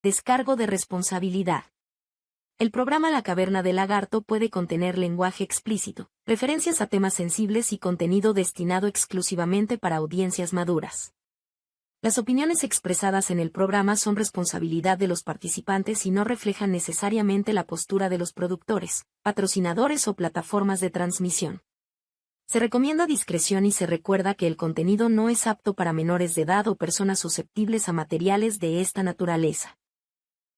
Descargo de responsabilidad. El programa La Caverna del Lagarto puede contener lenguaje explícito, referencias a temas sensibles y contenido destinado exclusivamente para audiencias maduras. Las opiniones expresadas en el programa son responsabilidad de los participantes y no reflejan necesariamente la postura de los productores, patrocinadores o plataformas de transmisión. Se recomienda discreción y se recuerda que el contenido no es apto para menores de edad o personas susceptibles a materiales de esta naturaleza.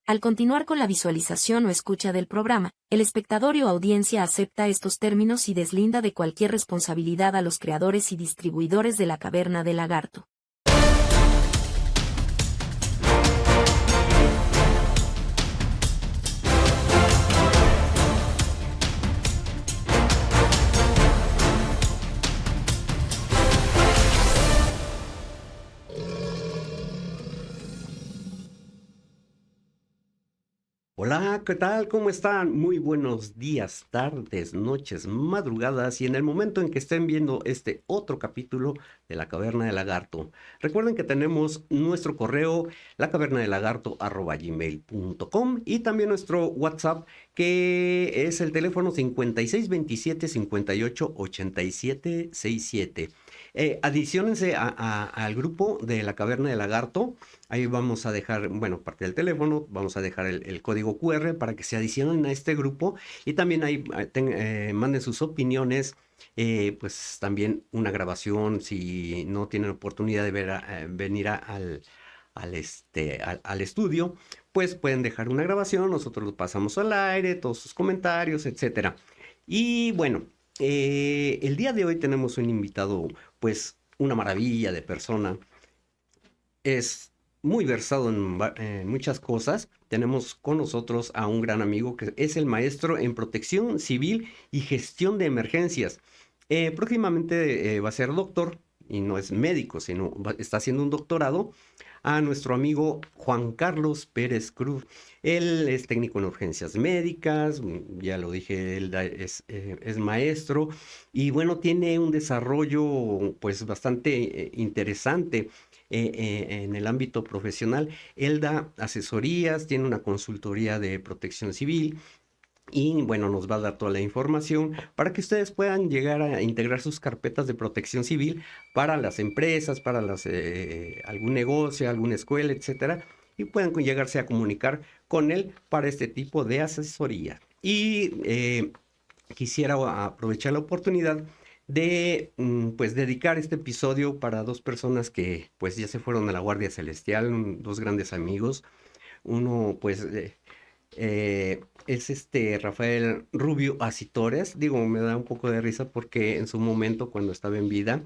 Al continuar con la visualización o escucha del programa, el espectador o audiencia acepta estos términos y deslinda de cualquier responsabilidad a los creadores y distribuidores de La Caverna del Lagarto. Hola, ¿qué tal? ¿Cómo están? Muy buenos días, tardes, noches, madrugadas y en el momento en que estén viendo este otro capítulo de La Caverna del Lagarto. Recuerden que tenemos nuestro correo lacavernadelagarto@gmail.com y también nuestro WhatsApp que es el teléfono 5627 58 87 67. Adiciónense al grupo de La Caverna del Lagarto. Ahí vamos a dejar, bueno, parte del teléfono, vamos a dejar el código QR para que se adicionen a este grupo y también ahí manden sus opiniones, pues también una grabación si no tienen oportunidad de venir al estudio, pues pueden dejar una grabación, nosotros lo pasamos al aire, todos sus comentarios, etcétera. Y bueno, el día de hoy tenemos un invitado, pues una maravilla de persona. Es muy versado en muchas cosas. Tenemos con nosotros a un gran amigo que es el maestro en protección civil y gestión de emergencias. Próximamente va a ser doctor y no es médico, sino está haciendo un doctorado. A nuestro amigo Juan Carlos Pérez Cruz. Él es técnico en urgencias médicas, ya lo dije, él es maestro y bueno, tiene un desarrollo pues bastante interesante en el ámbito profesional. Él da asesorías, tiene una consultoría de protección civil. Y bueno, nos va a dar toda la información para que ustedes puedan llegar a integrar sus carpetas de protección civil para las empresas, para algún negocio, alguna escuela, etcétera, y puedan llegarse a comunicar con él para este tipo de asesoría. Y quisiera aprovechar la oportunidad de pues dedicar este episodio para dos personas que pues ya se fueron a la Guardia Celestial, dos grandes amigos. Uno pues es Rafael Rubio Acitores. Digo, me da un poco de risa porque en su momento, cuando estaba en vida,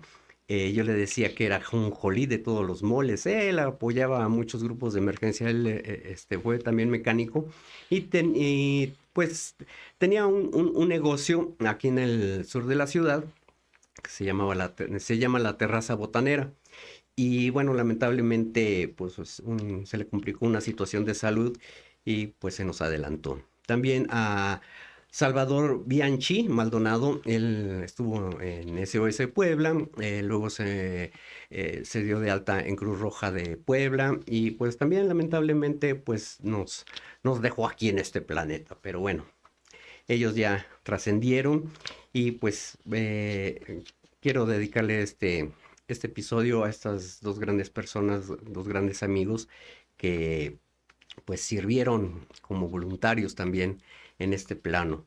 yo le decía que era jonjolí de todos los moles. Él apoyaba a muchos grupos de emergencia. Él fue también mecánico y pues tenía un negocio aquí en el sur de la ciudad que se llama La Terraza Botanera. Y bueno, lamentablemente pues se le complicó una situación de salud y pues se nos adelantó. También a Salvador Bianchi Maldonado, él estuvo en SOS Puebla, luego se dio de alta en Cruz Roja de Puebla y pues también lamentablemente pues nos dejó aquí en este planeta, pero bueno, ellos ya trascendieron y pues quiero dedicarle este episodio a estas dos grandes personas, dos grandes amigos que pues sirvieron como voluntarios también en este plano.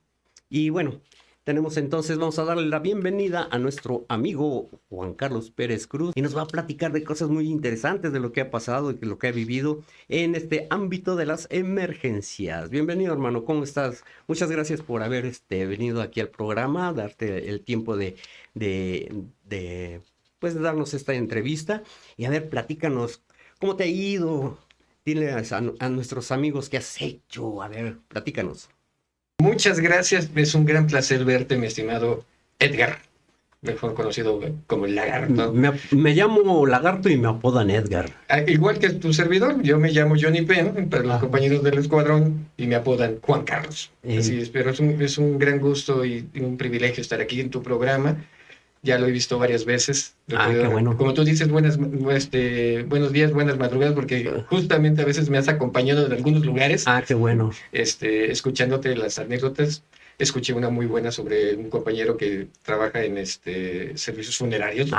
Y bueno, vamos a darle la bienvenida a nuestro amigo Juan Carlos Pérez Cruz y nos va a platicar de cosas muy interesantes de lo que ha pasado y de lo que ha vivido en este ámbito de las emergencias. Bienvenido, hermano, ¿cómo estás? Muchas gracias por haber venido aquí al programa, darte el tiempo de pues de darnos esta entrevista y a ver, platícanos, ¿cómo te ha ido? Dile a nuestros amigos qué has hecho. A ver, platícanos. Muchas gracias, es un gran placer verte, mi estimado Edgar, mejor conocido como el Lagarto. Me llamo Lagarto y me apodan Edgar. Igual que tu servidor, yo me llamo Johnny Penn, para los compañeros del escuadrón, y me apodan Juan Carlos. Así es, pero es un gran gusto y un privilegio estar aquí en tu programa. ya lo he visto varias veces. Qué bueno. Como tú dices, buenos días, buenas madrugadas, porque justamente a veces me has acompañado en algunos lugares. Qué bueno. Escuchándote las anécdotas. Escuché una muy buena sobre un compañero que trabaja en servicios funerarios.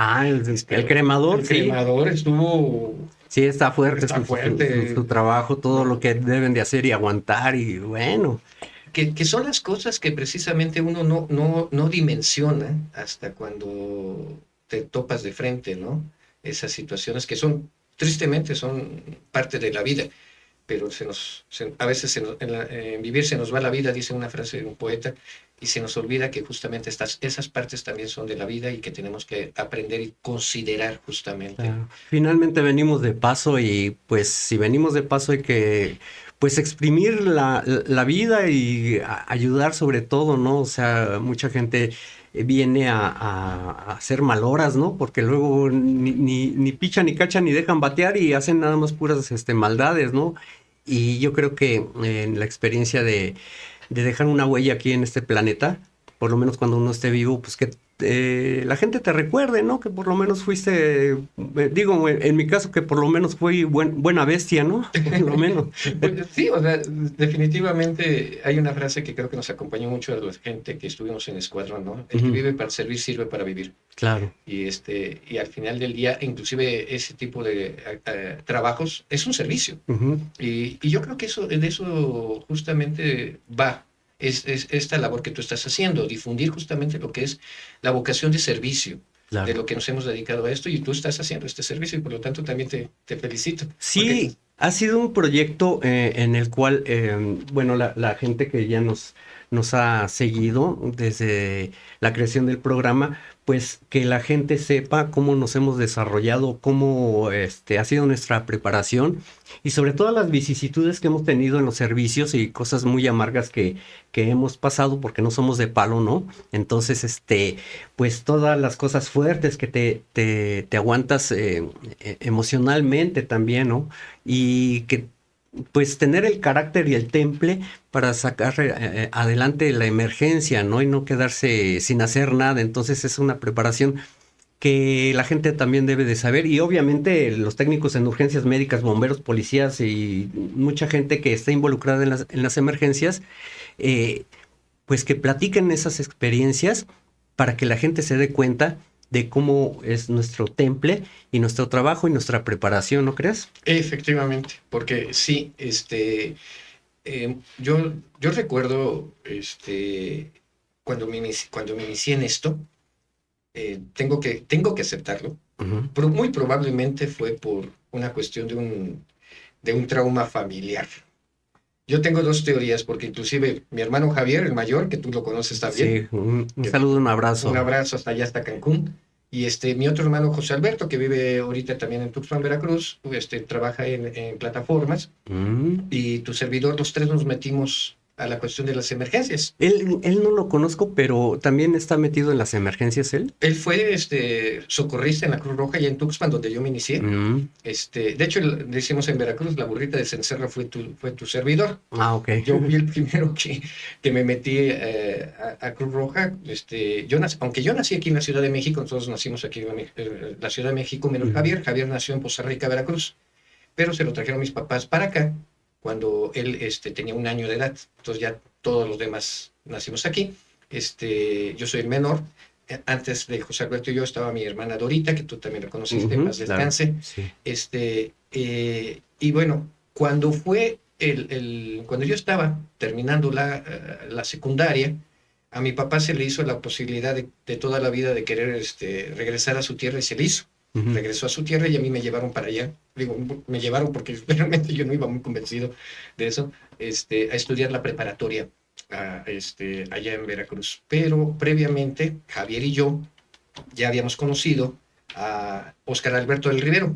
El cremador, el cremador estuvo... Sí, está fuerte, Está fuerte. Su trabajo, todo lo que deben de hacer y aguantar, y bueno. Que son las cosas que precisamente uno no dimensiona hasta cuando te topas de frente, ¿no? Esas situaciones que tristemente, son parte de la vida, pero a veces en vivir se nos va la vida, dice una frase de un poeta, y se nos olvida que justamente esas partes también son de la vida y que tenemos que aprender y considerar justamente. Claro. Finalmente venimos de paso, y pues si venimos de paso hay que pues exprimir la vida y ayudar sobre todo, ¿no? O sea, mucha gente viene a hacer malhoras, ¿no? Porque luego ni pichan, ni cachan, ni dejan batear, y hacen nada más puras maldades, ¿no? Y yo creo que en la experiencia de dejar una huella aquí en este planeta, por lo menos cuando uno esté vivo, pues que la gente te recuerde, ¿no? Que por lo menos fuiste, digo, en mi caso, que por lo menos fui buena bestia, ¿no? Por lo menos. Pues, sí, o sea, definitivamente hay una frase que creo que nos acompañó mucho a la gente que estuvimos en Escuadrón, ¿no? El que vive para servir sirve para vivir. Claro. Y al final del día, inclusive ese tipo de trabajos es un servicio. Y yo creo que de eso justamente va. Es esta labor que tú estás haciendo, difundir justamente lo que es la vocación de servicio, claro, de lo que nos hemos dedicado a esto, y tú estás haciendo este servicio, y por lo tanto también te felicito. Sí, ha sido un proyecto en el cual, bueno, la gente que ya nos ha seguido desde la creación del programa, pues que la gente sepa cómo nos hemos desarrollado, cómo ha sido nuestra preparación, y sobre todo las vicisitudes que hemos tenido en los servicios y cosas muy amargas que hemos pasado, porque no somos de palo, ¿no? Entonces, pues todas las cosas fuertes que te aguantas emocionalmente también, ¿no? Y que pues tener el carácter y el temple para sacar adelante la emergencia, ¿no? Y no quedarse sin hacer nada. Entonces es una preparación que la gente también debe de saber, y obviamente los técnicos en urgencias médicas, bomberos, policías y mucha gente que está involucrada en las emergencias, pues que platiquen esas experiencias para que la gente se dé cuenta de cómo es nuestro temple y nuestro trabajo y nuestra preparación, ¿no crees? Efectivamente, porque sí, yo recuerdo cuando me inicié en esto, tengo que aceptarlo, pero muy probablemente fue por una cuestión de un trauma familiar. Yo tengo dos teorías, porque inclusive mi hermano Javier, el mayor, que tú lo conoces también. Sí, un saludo, un abrazo. Un abrazo hasta allá, hasta Cancún. Y mi otro hermano José Alberto, que vive ahorita también en Tuxpan, Veracruz, trabaja en plataformas. Y tu servidor, los tres nos metimos a la cuestión de las emergencias. Él no lo conozco, pero también está metido en las emergencias él. Él fue socorrista en la Cruz Roja y en Tuxpan, donde yo me inicié. De hecho, decimos en Veracruz, la burrita de cencerro fue tu servidor. Ok. Yo fui el primero que me metí a Cruz Roja. Aunque yo nací aquí en la Ciudad de México, nosotros nacimos aquí en la Ciudad de México, menos Javier. Javier nació en Poza Rica, Veracruz, pero se lo trajeron mis papás para acá cuando él tenía 1 año de edad. Entonces ya todos los demás nacimos aquí. Yo soy el menor. Antes de José Alberto y yo estaba mi hermana Dorita, que tú también la conociste, más descanse. Claro, sí. Y bueno, cuando fue cuando yo estaba terminando la secundaria, a mi papá se le hizo la posibilidad de toda la vida de querer regresar a su tierra, y se le hizo. Regresó a su tierra y a mí me llevaron para allá. Digo, me llevaron porque realmente yo no iba muy convencido de eso, a estudiar la preparatoria allá en Veracruz. Pero previamente, Javier y yo ya habíamos conocido a Óscar Alberto del Rivero,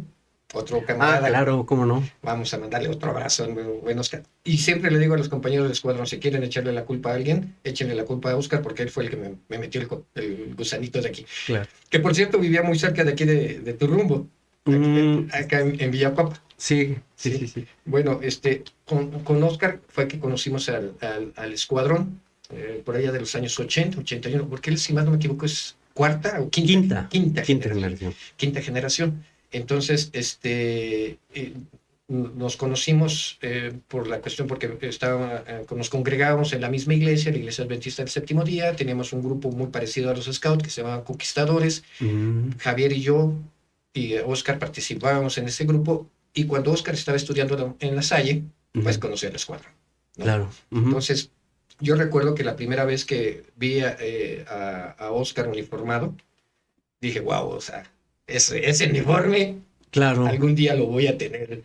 otro camarada. Claro, cómo no. Vamos a mandarle otro abrazo, buen Óscar. Y siempre le digo a los compañeros del escuadrón, si quieren echarle la culpa a alguien, échenle la culpa a Óscar, porque él fue el que me metió el gusanito de aquí. Claro. Que por cierto vivía muy cerca de aquí de tu rumbo, acá en Villapapa. Sí. Bueno, con Óscar fue que conocimos al escuadrón, por allá de los años 80, 81, porque él, si más no me equivoco, es cuarta o Quinta generación. generación. Quinta generación. Entonces, nos conocimos por la cuestión, porque nos congregábamos en la misma iglesia, la Iglesia Adventista del Séptimo Día. Teníamos un grupo muy parecido a los Scouts que se llamaban Conquistadores. Javier y yo y Oscar participábamos en ese grupo, y cuando Oscar estaba estudiando en La Salle, pues conocí al escuadrón, ¿no? Claro. Entonces, yo recuerdo que la primera vez que vi a Oscar uniformado, dije, wow, o sea, ese uniforme, Claro. algún día lo voy a tener,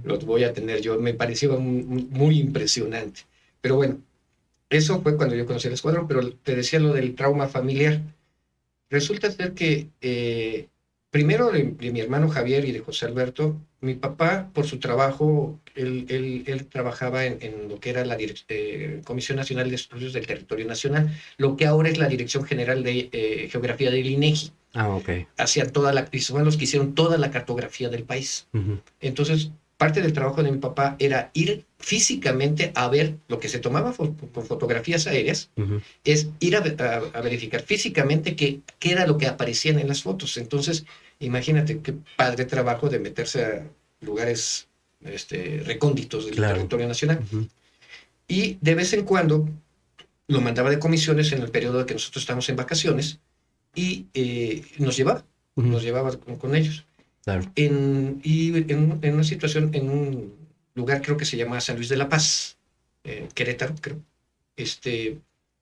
los voy a tener yo. Me pareció muy impresionante. Pero bueno, eso fue cuando yo conocí el escuadrón, pero te decía lo del trauma familiar. Resulta ser que primero de mi hermano Javier y de José Alberto, mi papá, por su trabajo, él trabajaba en lo que era la Comisión Nacional de Estudios del Territorio Nacional, lo que ahora es la Dirección General de Geografía del INEGI. Ok. Hacían y son los que hicieron toda la cartografía del país. Entonces, parte del trabajo de mi papá era ir físicamente a ver lo que se tomaba por fotografías aéreas, es ir a verificar físicamente qué era lo que aparecían en las fotos. Entonces, imagínate qué padre trabajo de meterse a lugares recónditos del territorio nacional. Y de vez en cuando lo mandaba de comisiones en el periodo de que nosotros estábamos en vacaciones, y nos llevaba con ellos. Claro. En una situación, en un lugar creo que se llama San Luis de la Paz, Querétaro, creo,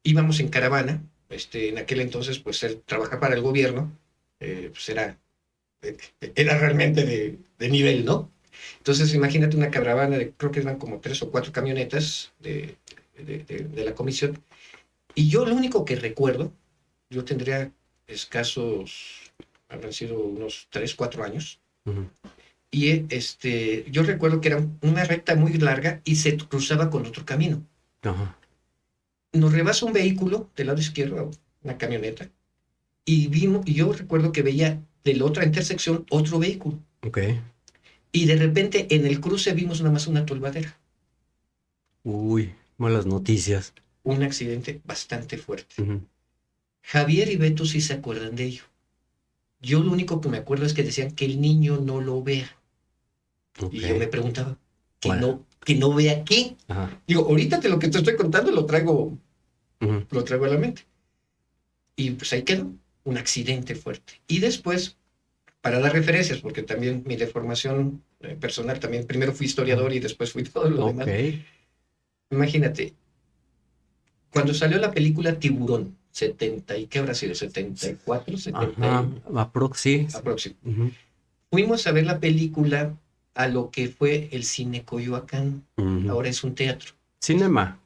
íbamos en caravana. En aquel entonces, pues él trabaja para el gobierno, pues era realmente de nivel, ¿no? Entonces, imagínate una caravana creo que eran como 3 o 4 camionetas de la comisión, y yo lo único que recuerdo, yo tendría habrán sido unos 3, 4 años, y yo recuerdo que era una recta muy larga y se cruzaba con otro camino. Nos rebasa un vehículo del lado izquierdo, una camioneta, y yo recuerdo que veía de la otra intersección otro vehículo. Y de repente en el cruce vimos nada más una tolvadera. Uy, malas noticias. Un accidente bastante fuerte. Javier y Beto sí se acuerdan de ello. Yo lo único que me acuerdo es que decían que el niño no lo vea. Y yo me preguntaba, ¿que no vea qué? Digo, ahorita lo que te estoy contando lo traigo a la mente. Y pues ahí quedó, un accidente fuerte. Y después, para dar referencias, porque también mi deformación personal, también primero fui historiador y después fui todo lo demás. Imagínate, cuando salió la película Tiburón, 70, ¿y qué habrá sido? 74, 70. Aproximadamente. Fuimos a ver la película a lo que fue el Cine Coyoacán. Ahora es un teatro. Cinema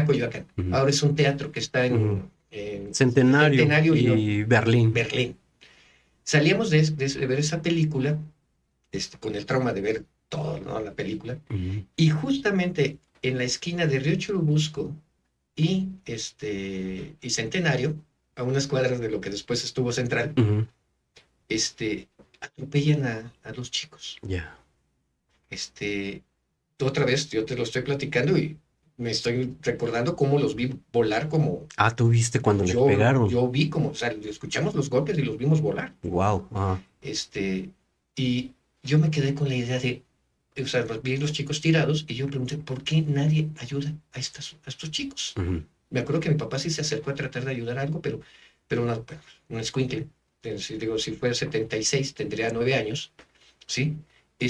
Coyoacán. Ahora es un teatro que está en Centenario y Berlín. Salíamos de ver esa película, con el trauma de ver todo, ¿no? La película. Y justamente en la esquina de Río Churubusco y Centenario, a unas cuadras de lo que después estuvo Central, atropellan a 2 chicos. Otra vez yo te lo estoy platicando y me estoy recordando cómo los vi volar como... ¿Tú viste cuando les pegaron? Yo vi como, o sea, escuchamos los golpes y los vimos volar. Wow. Y yo me quedé con la idea de, o sea, vi los chicos tirados y yo pregunté, ¿por qué nadie ayuda a estos chicos? Me acuerdo que mi papá sí se acercó a tratar de ayudar a algo, pero un escuincle. Si fue 76, tendría 9 años, ¿sí? Y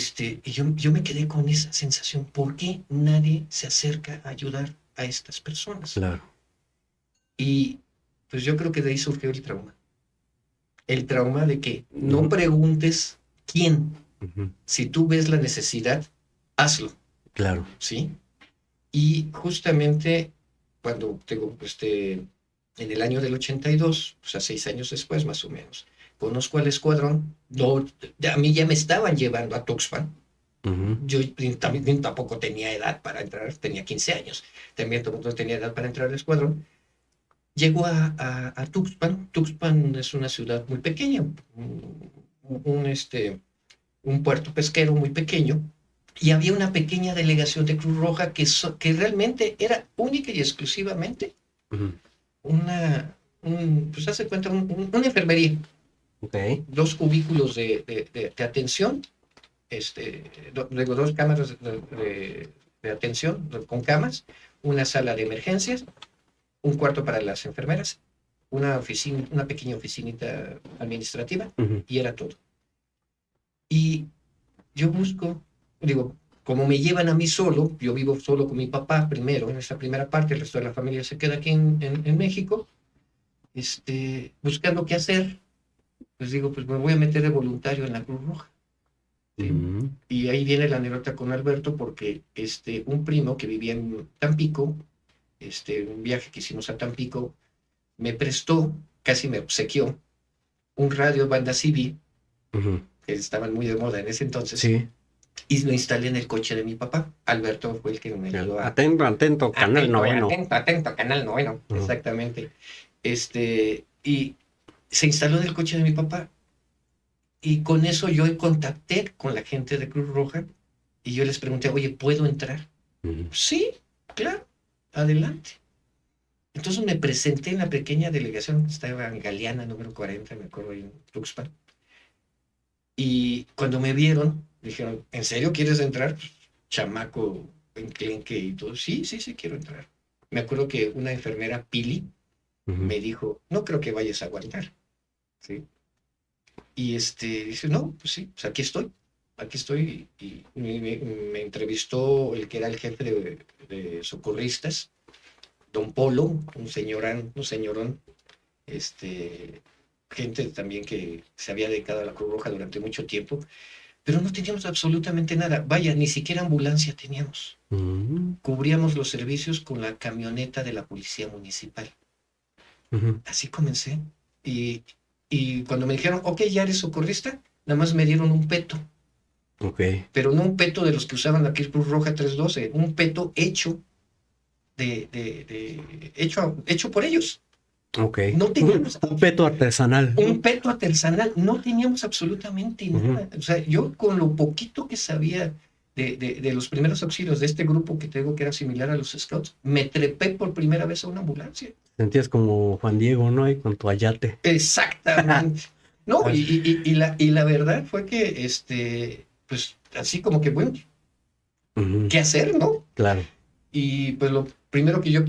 yo me quedé con esa sensación, ¿por qué nadie se acerca a ayudar a estas personas? Claro. Y pues yo creo que de ahí surgió el trauma. El trauma de que no preguntes quién. Si tú ves la necesidad, hazlo. Claro. ¿Sí? Y justamente cuando en el año del 82, o sea, 6 años después más o menos, conozco al escuadrón. A mí ya me estaban llevando a Tuxpan. Yo también tampoco tenía edad para entrar, tenía 15 años. También tampoco tenía edad para entrar al escuadrón. Llego a Tuxpan. Tuxpan es una ciudad muy pequeña, un puerto pesquero muy pequeño, y había una pequeña delegación de Cruz Roja que realmente era única y exclusivamente pues hace cuenta, una enfermería. Ok. 2 cubículos de atención, luego 2 cámaras de atención con camas, una sala de emergencias, un cuarto para las enfermeras, una pequeña oficinita administrativa, Ujú. y era todo. Y yo digo, como me llevan a mí solo, yo vivo solo con mi papá primero, en esa primera parte, el resto de la familia se queda aquí en México, buscando qué hacer, pues digo, pues me voy a meter de voluntario en la Cruz Roja. ¿Sí? Ujú. Y ahí viene la anécdota con Alberto, porque un primo que vivía en Tampico, un viaje que hicimos a Tampico, me prestó, casi me obsequió, un radio banda CD, Ujú. que estaban muy de moda en ese entonces, Sí. y lo instalé en el coche de mi papá. Alberto fue el que me ayudó a... Atento, atento, canal noveno. Atento, canal noveno, Ujú. exactamente. Y se instaló en el coche de mi papá, y con eso yo contacté con la gente de Cruz Roja, y yo les pregunté, oye, ¿puedo entrar? Ujú. Sí, claro, adelante. Entonces me presenté en la pequeña delegación, estaba en Galeana, número 40, me acuerdo, ahí en Tuxpan. Y cuando me vieron, dijeron, ¿en serio quieres entrar? Pues, chamaco, enclenque y todo. Sí, sí, sí, quiero entrar. Me acuerdo que una enfermera, Pili, Ujú. me dijo, no creo que vayas a aguantar. ¿Sí? Y dice, no, pues sí, pues aquí estoy. Y me entrevistó el que era el jefe de socorristas, don Polo, un señorón, gente también que se había dedicado a la Cruz Roja durante mucho tiempo, pero no teníamos absolutamente nada. Vaya, ni siquiera ambulancia teníamos. Ujú. Cubríamos los servicios con la camioneta de la policía municipal. Ujú. Así comencé. Y cuando me dijeron, ok, ya eres socorrista, nada más me dieron un peto. Ok. Pero no un peto de los que usaban la Cruz Roja 312, un peto hecho hecho por ellos. Ok. No teníamos Un peto artesanal. un peto artesanal, no teníamos absolutamente nada. O sea, yo con lo poquito que sabía de los primeros auxilios de este grupo que tengo, que era similar a los Scouts, me trepé por primera vez a una ambulancia. Sentías como Juan Diego, ¿no? Y con tu ayate. Exactamente. No, y la verdad fue que, pues, así como que, bueno, Ujú. ¿qué hacer, no? Claro. Y pues lo primero que yo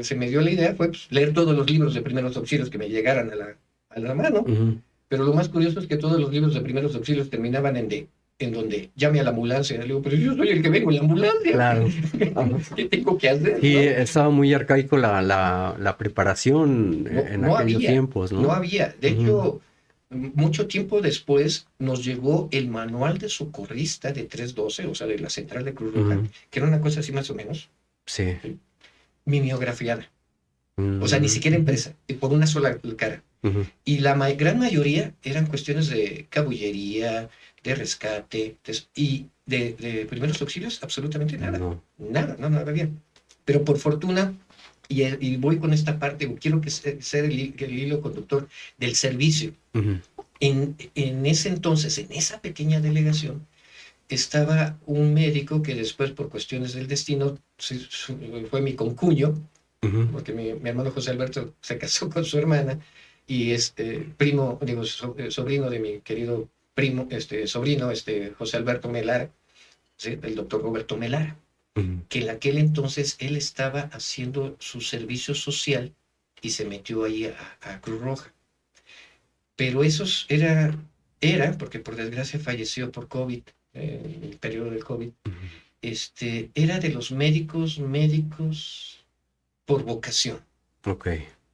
se me dio la idea fue, pues, leer todos los libros de primeros auxilios que me llegaran a la mano. Ujú. Pero lo más curioso es que todos los libros de primeros auxilios terminaban en donde llame a la ambulancia. Le digo, pero yo soy el que vengo en la ambulancia. Claro. ¿Qué tengo que hacer? Sí, ¿No? estaba muy arcaico la preparación No, en no aquellos había, tiempos, no ¿no? había. De Ujú. hecho, mucho tiempo después nos llegó el manual de socorrista de 312, o sea, de la central de Cruz Roja, Ujú. que era una cosa así más o menos, Sí. mimeografiada. O sea, ni siquiera impresa, por una sola cara. Ujú. Y la gran mayoría eran cuestiones de cabullería, de rescate, y de primeros auxilios, absolutamente nada. No. Nada bien. Pero por fortuna, y voy con esta parte, quiero que sea el hilo conductor del servicio. Ujú. En ese entonces, en esa pequeña delegación, estaba un médico que después, por cuestiones del destino, fue mi concuño, Ujú. porque mi hermano José Alberto se casó con su hermana, y primo, digo, sobrino de mi querido primo, sobrino, José Alberto Melara, ¿sí? El doctor Roberto Melara, Ujú. que en aquel entonces él estaba haciendo su servicio social y se metió ahí a Cruz Roja. Pero eso porque por desgracia falleció por COVID, en el periodo del COVID, era de los médicos por vocación. Ok.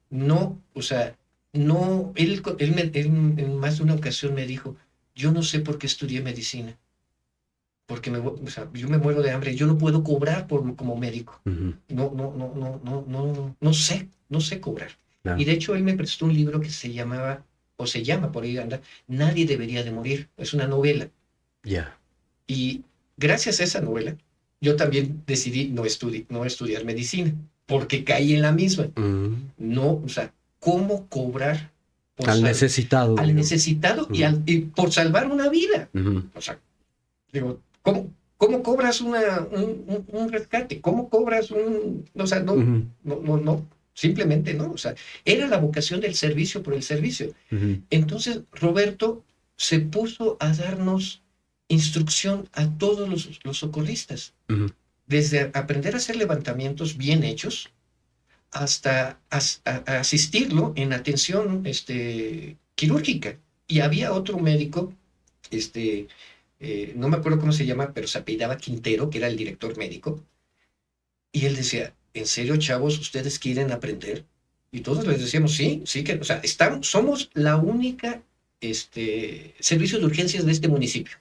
No, o sea, no, él en más de una ocasión me dijo, yo no sé por qué estudié medicina, porque o sea, yo me muero de hambre, yo no puedo cobrar como médico. Ujú. No sé cobrar. Claro. Y de hecho él me prestó un libro que se llamaba, o se llama, por ahí anda, Nadie debería de morir. Es una novela. Ya. Y gracias a esa novela, yo también decidí no estudiar medicina, porque caí en la misma. Ujú. No, o sea, ¿cómo cobrar Al necesitado. al digamos. necesitado Ujú. y por salvar una vida? Ujú. O sea, digo, ¿cómo cobras un rescate? ¿Cómo cobras o sea, no, Ujú. no. O simplemente no, o sea, era la vocación del servicio por el servicio. Ujú. Entonces, Roberto se puso a darnos instrucción a todos los socorristas, Ujú. desde aprender a hacer levantamientos bien hechos hasta a asistirlo en atención quirúrgica. Y había otro médico, este, no me acuerdo cómo se llama, pero se apellidaba Quintero, que era el director médico, y él decía, ¿en serio, chavos, ustedes quieren aprender? Y todos les decíamos, sí, sí que, o sea, somos la única servicio de urgencias de este municipio.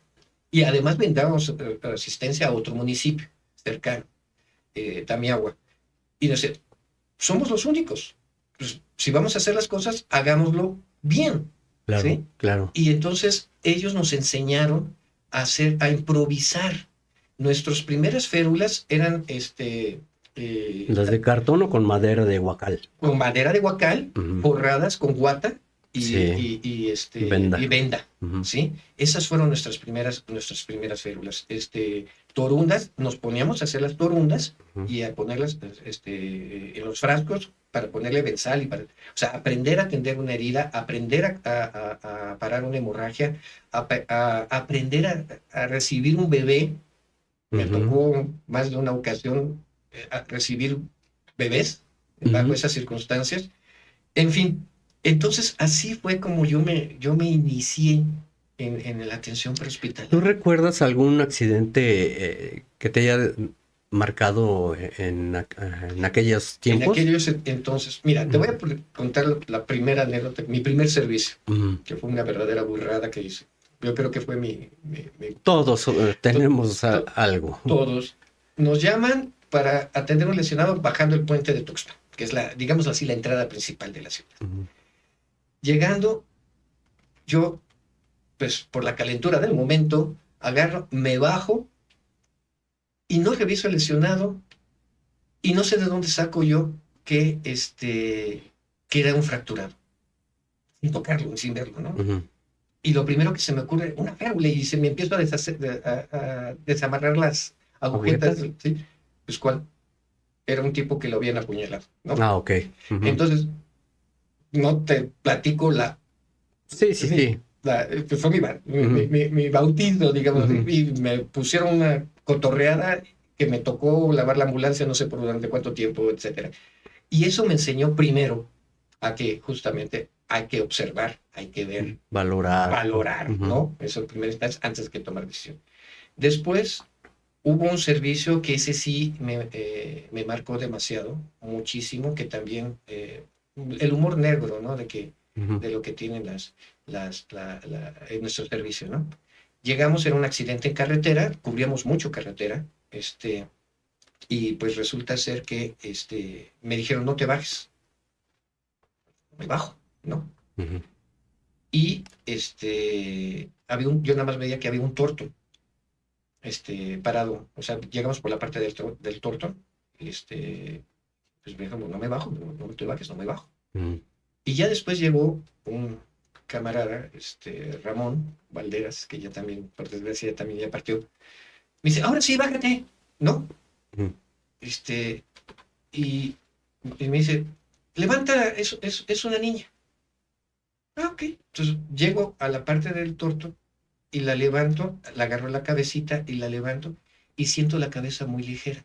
Y además vendamos asistencia a otro municipio cercano, Tamiagua. Y decía, somos los únicos. Pues, si vamos a hacer las cosas, hagámoslo bien. Claro, ¿Sí? claro. Y entonces ellos nos enseñaron a improvisar. Nuestras primeras férulas eran ¿Las de cartón o con madera de huacal? con madera de huacal, Ujú. forradas con guata y, Sí. y venda. Ujú. ¿Sí? Esas fueron nuestras primeras férulas. Torundas, nos poníamos a hacer las torundas Ujú. y a ponerlas en los frascos para ponerle benzal o sea, aprender a atender una herida, aprender a parar una hemorragia, aprender a recibir un bebé. Me Ujú. tocó más de una ocasión a recibir bebés bajo Ujú. esas circunstancias. En fin, entonces así fue como yo me inicié en la atención ¿Tú prehospitalaria. recuerdas algún accidente que te haya marcado en aquellos En tiempos? aquellos entonces, mira, te voy a contar la primera anécdota, mi primer servicio, Ujú. que fue una verdadera burrada que hice. Yo creo que fue mi Todos tenemos to- algo. todos. Nos llaman para atender a un lesionado bajando el puente de Tuxpan, que es digamos así, la entrada principal de la ciudad. Ujú. Llegando, yo, pues por la calentura del momento, agarro, me bajo y no reviso el lesionado y no sé de dónde saco yo que era un fracturado, sin tocarlo, sin verlo, ¿no? Ujú. Y lo primero que se me ocurre, una férula, y se me empiezo a desamarrar las agujetas, ¿Agujetas? ¿sí? Pues cuál, era un tipo que lo habían apuñalado, ¿no? Ah, ok. Ujú. Entonces, no te platico Sí, sí, sí. pues fue Ujú. mi bautizo, digamos así, Ujú. y me pusieron una cotorreada que me tocó lavar la ambulancia no sé por durante cuánto tiempo, etcétera. Y eso me enseñó primero a que justamente hay que observar, hay que ver, Valorar. valorar, Ujú. ¿no? Eso en primera instancia antes que tomar decisión. Después hubo un servicio que ese sí me marcó demasiado, muchísimo, que también el humor negro, ¿no? Ujú. De lo que tienen en nuestro servicio, ¿no? Llegamos en un accidente en carretera, cubríamos mucho carretera, y pues resulta ser que me dijeron, no te bajes, me bajo, ¿no? Ujú. Y yo nada más veía que había un torto, parado, o sea, llegamos por la parte del torto, pues me dijo, no me bajo, no te bajes, no me bajo. Ujú. Y ya después llegó un camarada, Ramón Valderas, que ya también, por desgracia, también ya partió. Me dice, ahora sí, bájate, ¿no? Ujú. Este, y, y me dice, levanta, es una niña. Ah, ok. Entonces llego a la parte del torto y la levanto, la agarro la cabecita y la levanto y siento la cabeza muy ligera.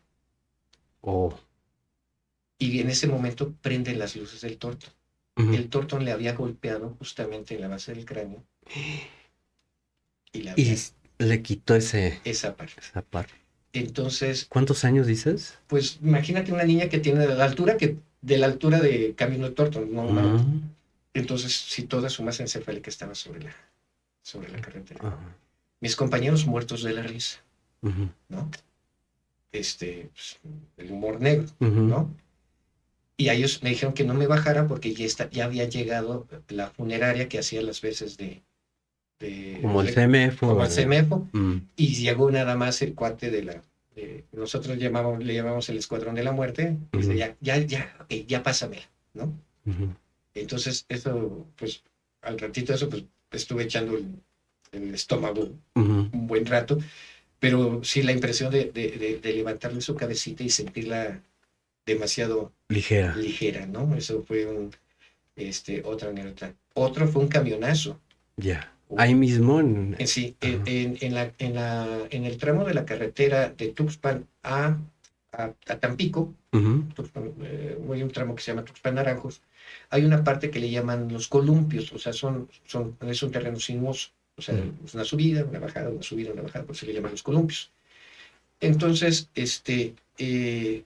Oh. Y en ese momento prenden las luces del torto. Ujú. El torto le había golpeado justamente en la base del cráneo y le Y había le quitó esa parte. esa parte. Entonces, ¿Cuántos años dices? pues imagínate una niña que tiene de la altura de Camino de Torto, no más. Mm. Entonces, si toda su masa encefálica estaba sobre la carretera. Ajá. Mis compañeros muertos de la risa, Ujú. ¿no? Pues, el humor negro, Ujú. ¿no? Y a ellos me dijeron que no me bajara porque ya había llegado la funeraria que hacía las veces Como el CMF. como el CEMEFO, Mm. y llegó nada más el cuate nosotros le llamamos el Escuadrón de la Muerte, y dice, Ujú. ok, ya pásamela, ¿no? Ujú. Entonces, eso, pues, al ratito eso, pues, estuve echando el estómago Ujú. un buen rato, pero sí la impresión de levantarle su cabecita y sentirla demasiado Ligera. ligera, ¿no? Eso fue otra anécdota. Otro fue un camionazo. Ya. Ahí mismo Sí, Ajá. en el tramo de la carretera de Tuxpan a Tampico, Ujú. Tuxpan, hay un tramo que se llama Tuxpan Naranjos, hay una parte que le llaman los columpios, o sea, es un terreno sinuoso, o sea, Ujú. es una subida, una bajada, una subida, una bajada, por eso le llaman los columpios. Entonces,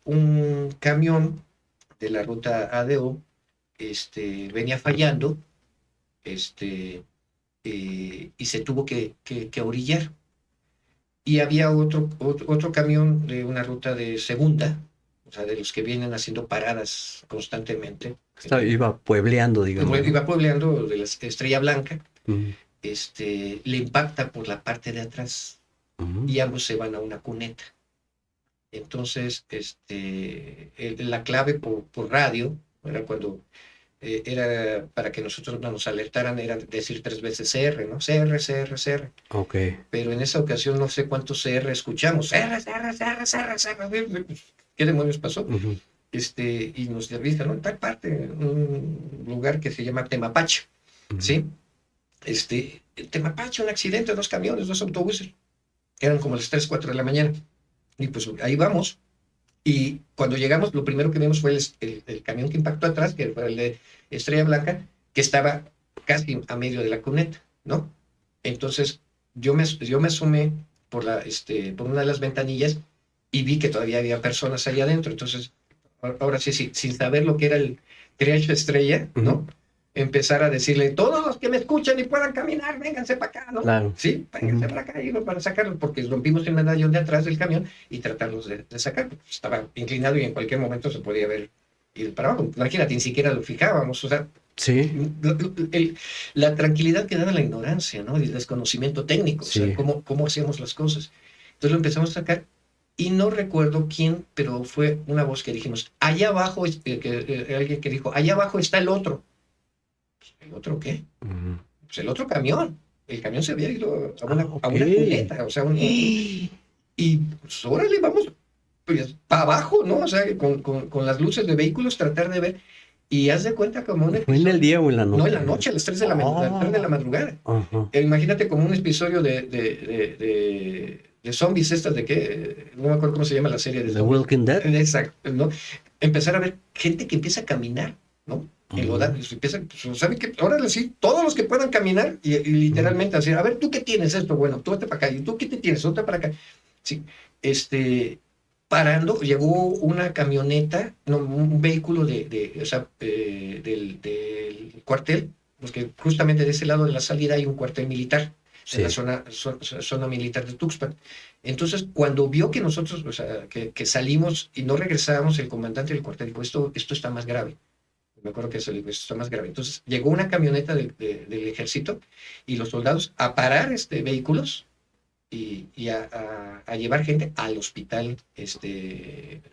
un camión de la ruta ADO, venía fallando, y se tuvo que orillar. Y había otro camión de una ruta de segunda, o sea, de los que vienen haciendo paradas constantemente. Iba puebleando, digamos, ¿no? Iba puebleando de la Estrella Blanca, Ujú. le impacta por la parte de atrás Ujú. y ambos se van a una cuneta. Entonces, la clave por radio, era cuando era para que nosotros nos alertaran, era decir 3 veces CR, ¿no? CR, CR, CR. Ok. Pero en esa ocasión no sé cuántos CR escuchamos. CR, CR, CR, CR, CR. ¿Qué demonios pasó? Ujú. Y nos avisan, ¿no? En tal parte, un lugar que se llama Temapache, Ujú. ¿sí? En Temapache, un accidente, 2 camiones, 2 autobuses. Eran como las 3, 4 de la mañana. Y pues ahí vamos. Y cuando llegamos, lo primero que vimos fue el camión que impactó atrás, que fue el de Estrella Blanca, que estaba casi a medio de la cuneta, ¿no? Entonces, yo me asomé por una de las ventanillas y vi que todavía había personas allá adentro. Entonces, ahora sí, sin saber lo que era el triage Estrella, Ujú. ¿no? Empezar a decirle, todos los que me escuchan y puedan caminar, vénganse para acá, ¿no? Claro. Sí, vénganse Ujú. para acá, y para sacarlos, porque rompimos el medallón de atrás del camión y tratarlos de sacar. Estaba inclinado y en cualquier momento se podía ver ir para abajo. Imagínate, ni siquiera lo fijábamos. O sea, Sí, la tranquilidad que da la ignorancia, ¿no? Y el desconocimiento técnico, o sea, sí. cómo hacemos las cosas. Entonces lo empezamos a sacar y no recuerdo quién, pero fue una voz que dijimos, allá abajo, alguien que dijo, allá abajo está el otro. ¿El otro qué? Ujú. Pues el otro camión. El camión se había ido a Ah, a ok. una cuneta, o sea, y pues órale, vamos pues, para abajo, ¿no? O sea, con las luces de vehículos tratar de ver. Y haz de cuenta como un ¿Fue en el episodio, día o en la no en noche? la noche, a las 3 de la Oh, madrugada. ajá. Imagínate como un episodio de zombies estas de que, no me acuerdo cómo se llama la serie de The zombies. Walking Dead. Exacto, ¿no? Empezar a ver gente que empieza a caminar, ¿no? Ujú. Empieza, pues, ¿sabe qué? Ahora sí, todos los que puedan caminar y Ujú. literalmente así, a ver, ¿tú qué tienes esto? Bueno, tú vete para acá, ¿y tú qué te tienes? Otra para acá. Sí, parando, llegó una camioneta, no, un vehículo o sea, del cuartel, porque justamente de ese lado de la salida hay un cuartel militar, en la Sí. zona militar de Tuxpan. Entonces, cuando vio que nosotros, o sea, que salimos y no regresábamos, el comandante del cuartel dijo, esto está más grave. Me acuerdo que eso le dijo, esto está más grave. Entonces, llegó una camioneta del ejército y los soldados a parar vehículos y a llevar gente al hospital,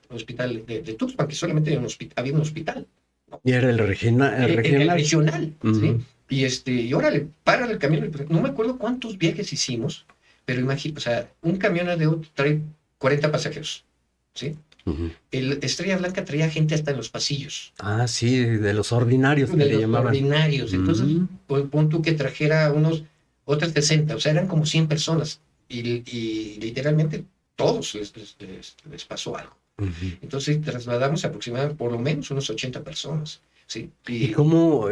hospital de Tuxpan, que solamente había un hospital, ¿no? Y era el El regional. regional, ¿sí? Ujú. Y órale, para el camión. No me acuerdo cuántos viajes hicimos, pero imagínate, o sea, un camión ADO trae 40 pasajeros, ¿sí? Ujú. El Estrella Blanca traía gente hasta en los pasillos, Ah, sí, de los ordinarios que de le los llamaban. ordinarios. Entonces, Ujú. pon tú que trajera otras 60, o sea, eran como 100 personas. Y literalmente todos les pasó algo. Ujú. Entonces trasladamos aproximadamente por lo menos unos 80 personas, ¿sí? ¿Y cómo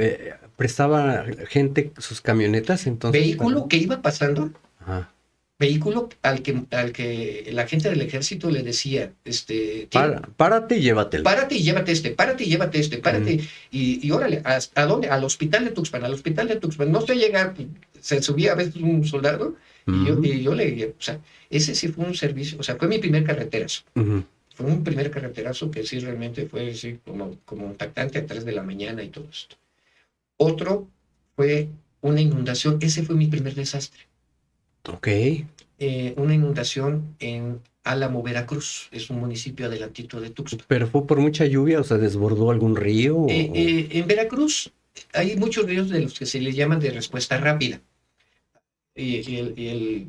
prestaba gente sus camionetas entonces para? Vehículo que iba pasando, Ajá. vehículo al que la gente del ejército le decía, Párate y llévatelo. párate y llévate párate y llévate Ujú. párate. Y órale, ¿a dónde? Al hospital de Tuxpan, al hospital de Tuxpan. No sé llegar, se subía a veces un soldado Ujú. y yo le, o sea, ese sí fue un servicio, o sea, fue mi primer carreterazo. Ujú. Fue un primer carreterazo que sí realmente fue así como impactante a 3 de la mañana y todo esto. Otro fue una inundación, ese fue mi primer desastre. Ok. Una inundación en Álamo, Veracruz, es un municipio adelantito de Tuxpan. ¿Pero fue por mucha lluvia? ¿O sea, desbordó algún río? En Veracruz hay muchos ríos de los que se les llaman de respuesta rápida. Y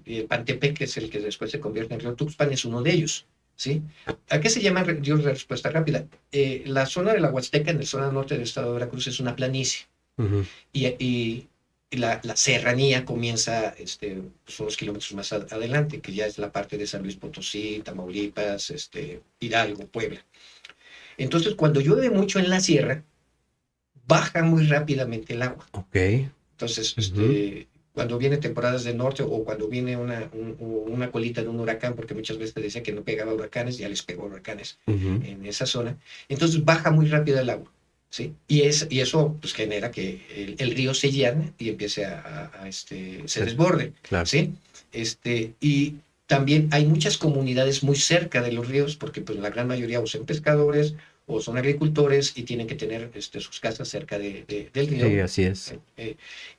el Pantepec, que es el que después se convierte en río Tuxpan, es uno de ellos. ¿sí? ¿A qué se llama ríos de respuesta rápida? La zona de la Huasteca, en la zona norte del estado de Veracruz, es una planicie. Ujú. Y la serranía comienza pues, unos kilómetros más adelante, que ya es la parte de San Luis Potosí, Tamaulipas, Hidalgo, Puebla. Entonces, cuando llueve mucho en la sierra, baja muy rápidamente el agua. Ok. Entonces, Ujú. cuando viene temporadas de norte o cuando viene una colita de un huracán, porque muchas veces te decía que no pegaba huracanes, ya les pegó huracanes Ujú. en esa zona, entonces baja muy rápido el agua, ¿sí? Y eso pues, genera que el río se llane y empiece se desborde, Claro. ¿sí? Y también hay muchas comunidades muy cerca de los ríos, porque pues la gran mayoría o son pescadores o son agricultores y tienen que tener sus casas cerca del río. Sí, así es.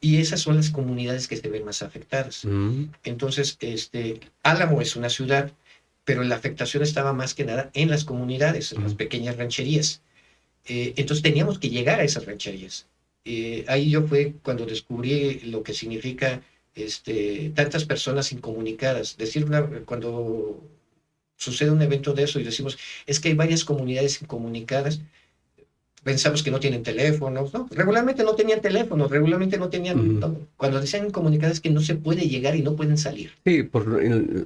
Y esas son las comunidades que se ven más afectadas. Ujú. Entonces, Álamo es una ciudad, pero la afectación estaba más que nada en las comunidades, en las Ujú. pequeñas rancherías. Entonces teníamos que llegar a esas rancherías. Ahí yo fue cuando descubrí lo que significa tantas personas incomunicadas. Cuando sucede un evento de eso y decimos, es que hay varias comunidades incomunicadas, pensamos que no tienen teléfonos, ¿no? Regularmente no tenían teléfonos, regularmente no tenían, Ujú. no. Cuando decían incomunicadas es que no se puede llegar y no pueden salir. Sí,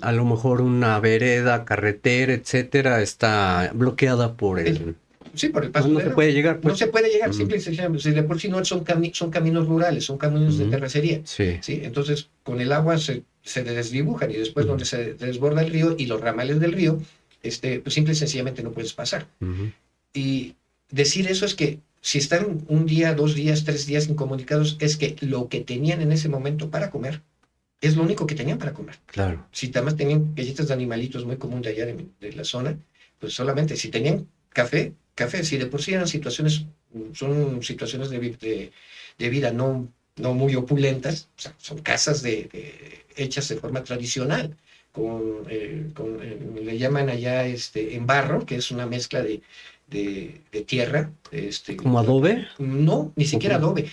a lo mejor una vereda, carretera, etcétera, está bloqueada por Es- el... sí, por el No, paso no del se agua. puede llegar, No pues. se puede llegar, Ujú. simple y sencillamente. Si de por sí no son caminos rurales, son caminos de Ujú. terracería, Sí. ¿sí? Entonces, con el agua se desdibujan y después donde Ujú. se desborda el río y los ramales del río, pues simple y sencillamente no puedes pasar. Ujú. Y decir eso es que si están un día, 2 días, 3 días incomunicados, es que lo que tenían en ese momento para comer es lo único que tenían para comer. Claro. Si además tenían galletas de animalitos muy común de allá de la zona, pues solamente si tenían café, si de por sí son situaciones de vida no muy opulentas, o sea, son casas hechas de forma tradicional, le llaman allá en barro, que es una mezcla de tierra. ¿Como adobe? No, ni siquiera Ujú. adobe.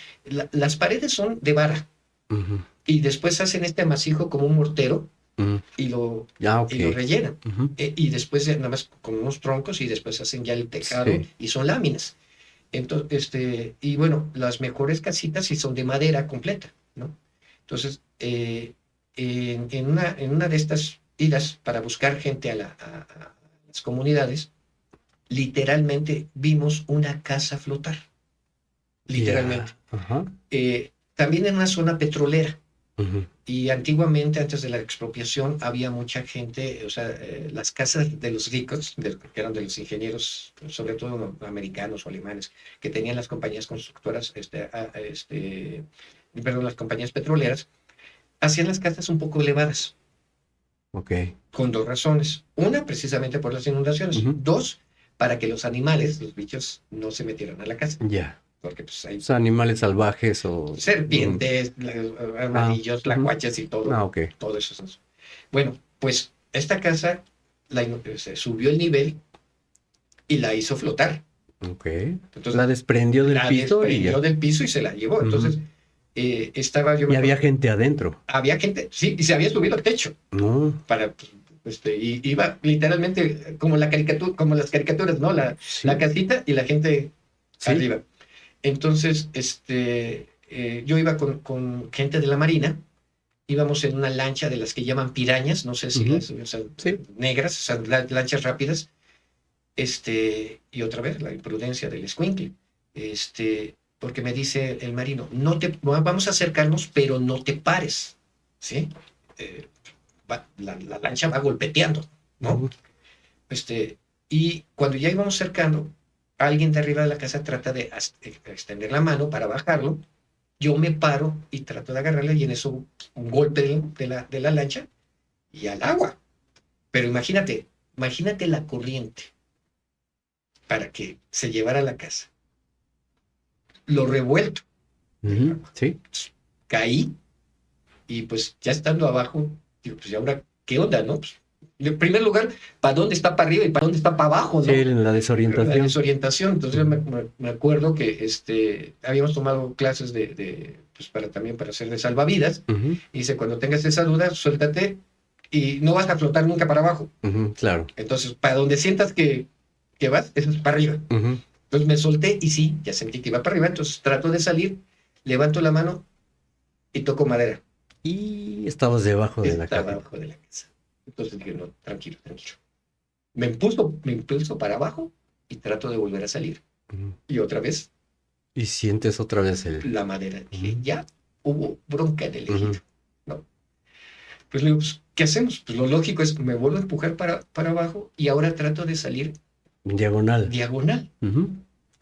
Las paredes son de vara Ujú. y después hacen este amasijo como un mortero Ujú. y lo, Ah, y lo ok. rellenan. Ujú. Y después nada más con unos troncos y después hacen ya el tejado Sí. y son láminas. Entonces, y bueno, las mejores casitas sí son de madera completa, ¿no? Entonces, en una de estas idas para buscar gente a las comunidades, literalmente vimos una casa flotar, literalmente. Ya. Ajá. También en una zona petrolera. Ujú. Y antiguamente, antes de la expropiación, había mucha gente, o sea, las casas de los ricos, que eran de los ingenieros, sobre todo americanos o alemanes, que tenían las compañías constructoras, perdón, las compañías petroleras, hacían las casas un poco elevadas, Ok. con dos razones. Una, precisamente por las inundaciones. Ujú. Dos, para que los animales, los bichos, no se metieran a la casa, Ya. porque pues hay Los animales salvajes o... Ujú. serpientes, Ah, armadillos, ujú. tlacuaches y todo, Ah, ok. todo eso. Bueno, pues esta casa se subió el nivel y la hizo flotar. Ok. Entonces La desprendió del la piso y desprendió ya. del piso y se la llevó. Ujú. Entonces yo Y me había acuerdo, gente adentro. había gente, sí, y se había subido al techo No. para, y iba literalmente como la caricatura, como las caricaturas, ¿no? La Sí. casita y la gente Sí. arriba. Entonces, yo iba con gente de la Marina, íbamos en una lancha de las que llaman pirañas, no sé si Ujú. o sea, Sí. negras, o sea, lanchas rápidas, y otra vez la imprudencia del escuincle, porque me dice el marino, vamos a acercarnos, pero no te pares, ¿sí? Eh, la lancha va golpeteando, ¿no? Ujú. Y cuando ya íbamos acercando, alguien de arriba de la casa trata de extender la mano para bajarlo, yo me paro y trato de agarrarle y en eso un golpe de la lancha y al agua. Pero imagínate la corriente para que se llevara a la casa. Lo revuelto del Ujú. agua. Sí. Caí y pues ya estando abajo, digo, pues ¿y ahora qué onda, no? Pues, en primer lugar, ¿para dónde está para arriba y para dónde está para abajo, Sí, no? en la La desorientación. desorientación. Entonces yo me acuerdo que habíamos tomado clases pues también para hacer de salvavidas. Ujú. Y dice, cuando tengas esa duda, suéltate y no vas a flotar nunca para abajo. Claro. Entonces, para donde sientas que vas, eso es para arriba. Entonces me solté y sí, ya sentí que iba para arriba, entonces trato de salir, levanto la mano y toco madera. Y estabas debajo de la Estaba cabina. abajo de la casa. Entonces dije, no, tranquilo, tranquilo. Me impulso para abajo y trato de volver a salir. Y otra vez Y sientes otra vez la madera. Dije, ya hubo bronca en el ejido. ¿No? Pues le digo, pues, ¿qué hacemos? Pues lo lógico es, me vuelvo a empujar para abajo y ahora trato de salir diagonal.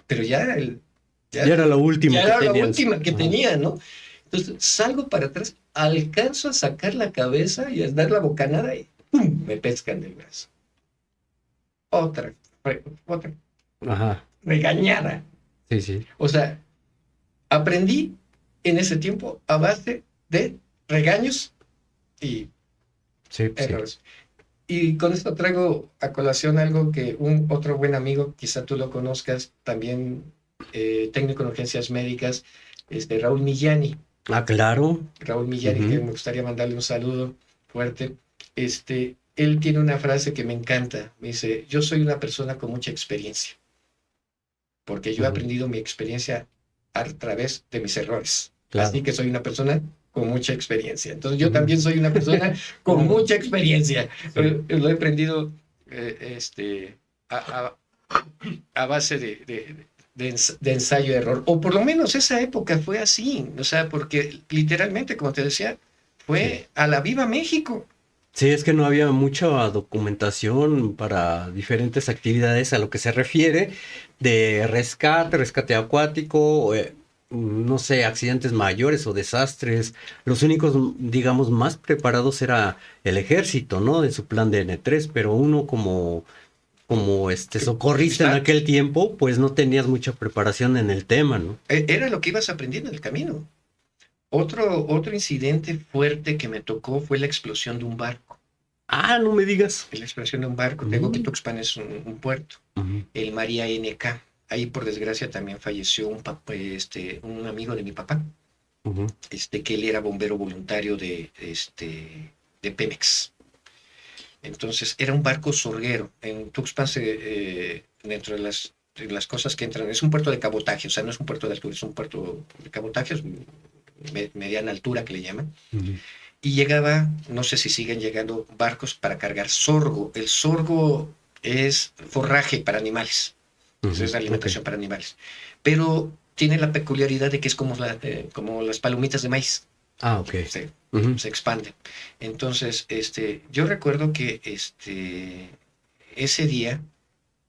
Pero ya era ya era la última ya que era la tenías. última que tenía, ¿no? Entonces salgo para atrás, alcanzo a sacar la cabeza y a dar la bocanada y ¡pum! Me pescan del brazo. Otra Ajá. regañada. Sí, sí. O sea, aprendí en ese tiempo a base de regaños y Sí, errores. Y con esto traigo a colación algo que otro buen amigo, quizá tú lo conozcas, también técnico en urgencias médicas, Raúl Millani. Ah, claro. Raúl Millani, que me gustaría mandarle un saludo fuerte. Él tiene una frase que me encanta. Me dice, yo soy una persona con mucha experiencia, porque yo he aprendido mi experiencia a través de mis errores. Claro. Así que soy una persona con mucha experiencia. Entonces yo también soy una persona con mucha experiencia. Sí. Lo he aprendido a base de ensayo-error. O por lo menos esa época fue así. O sea, porque literalmente, como te decía, fue a la viva México. Sí, es que no había mucha documentación para diferentes actividades a lo que se refiere de rescate acuático, no sé, accidentes mayores o desastres. Los únicos, digamos, más preparados era el ejército, ¿no? De su plan de N3, pero uno como socorrista en aquel tiempo, pues no tenías mucha preparación en el tema, ¿no? Era lo que ibas aprendiendo en el camino. Otro incidente fuerte que me tocó fue la explosión de un barco. Ah, no me digas. La explosión de un barco. Tengo que Tuxpan es un puerto. El María NK. Ahí, por desgracia, también falleció un amigo de mi papá. Que él era bombero voluntario de Pemex. Entonces, era un barco sorguero. En Tuxpan, dentro de las cosas que entran, es un puerto de cabotaje, o sea, no es un puerto de altura, es un puerto de cabotaje, es mediana altura que le llaman. Y llegaba, no sé si siguen llegando barcos para cargar sorgo. El sorgo es forraje para animales, es la alimentación para animales. Pero tiene la peculiaridad de que es como las palomitas de maíz. Ah, ok. Se expande. Entonces, yo recuerdo que ese día,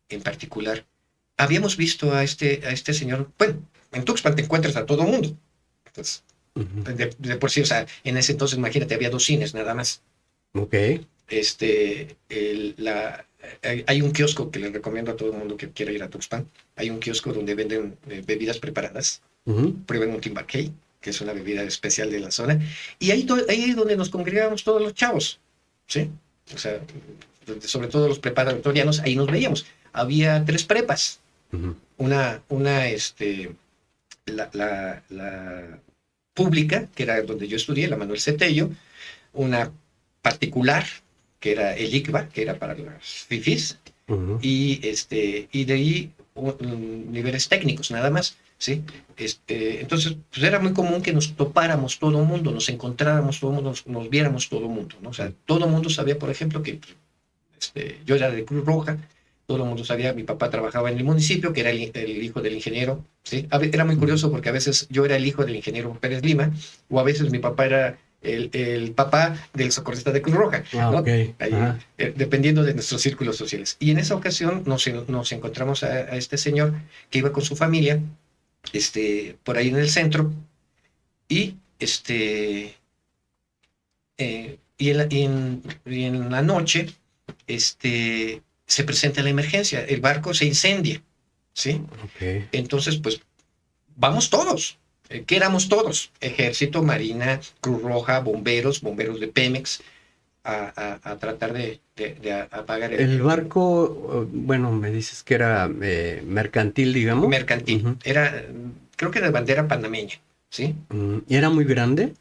en particular, habíamos visto a este señor. Bueno, en Tuxpan te encuentras a todo mundo. Entonces, de por sí, o sea, en ese entonces, imagínate, había 2 cines nada más. Ok. Hay un kiosco que les recomiendo a todo el mundo que quiera ir a Tuxpan. Hay un kiosco donde venden bebidas preparadas. Prueben un Timbaquey, que es una bebida especial de la zona. Y ahí es donde nos congregábamos todos los chavos, ¿sí? O sea, sobre todo los preparatorianos, ahí nos veíamos. Había 3 prepas. Una la pública, que era donde yo estudié, la Manuel Cetello, una particular, que era el ICBA, que era para las fifís, y de ahí niveles técnicos, nada más, ¿sí? Entonces, pues era muy común que nos topáramos todo el mundo, nos encontráramos todo el mundo, nos viéramos todo el mundo, ¿no? O sea, todo el mundo sabía, por ejemplo, que yo era de Cruz Roja. Todo el mundo sabía, mi papá trabajaba en el municipio, que era el hijo del ingeniero, ¿sí? Era muy curioso porque a veces yo era el hijo del ingeniero Pérez Lima, o a veces mi papá era el papá del socorrista de Cruz Roja, ¿no? Okay. Ahí, dependiendo de nuestros círculos sociales. Y en esa ocasión nos encontramos a este señor que iba con su familia, por ahí en el centro, y en la noche, se presenta la emergencia, el barco se incendia, ¿sí? Okay. Entonces, pues, vamos todos. ¿Qué éramos todos? Ejército, Marina, Cruz Roja, bomberos de Pemex, a tratar de apagar el barco. Bueno, me dices que era mercantil, digamos. Mercantil. Creo que era de bandera panameña, ¿sí? ¿Y era muy grande?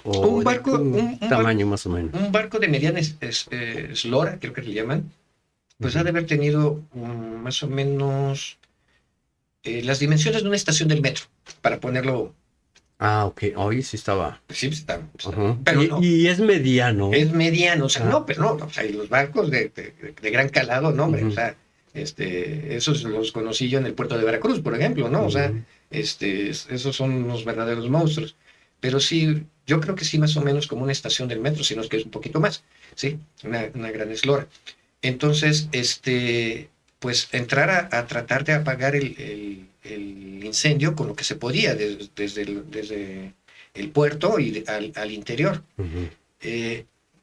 ¿O Un barco, un tamaño más o menos? un barco de mediana eslora, creo que le llaman, pues ha de haber tenido más o menos las dimensiones de una estación del metro, para ponerlo. Ah, ok. Hoy sí estaba. Pues sí, está. Ajá. Pero no, Y es mediano. es mediano, o sea, Ah. no, pero no, o sea, y los barcos de gran calado, no, hombre, Ujú. o sea, esos los conocí yo en el puerto de Veracruz, por ejemplo, ¿no? O sea, Ujú. esos son unos verdaderos monstruos. Pero sí, yo creo que sí, más o menos como una estación del metro, sino es que es un poquito más, ¿sí? Una gran eslora. Entonces, pues entrar a tratar de apagar el incendio con lo que se podía desde el puerto y al interior. Ujú.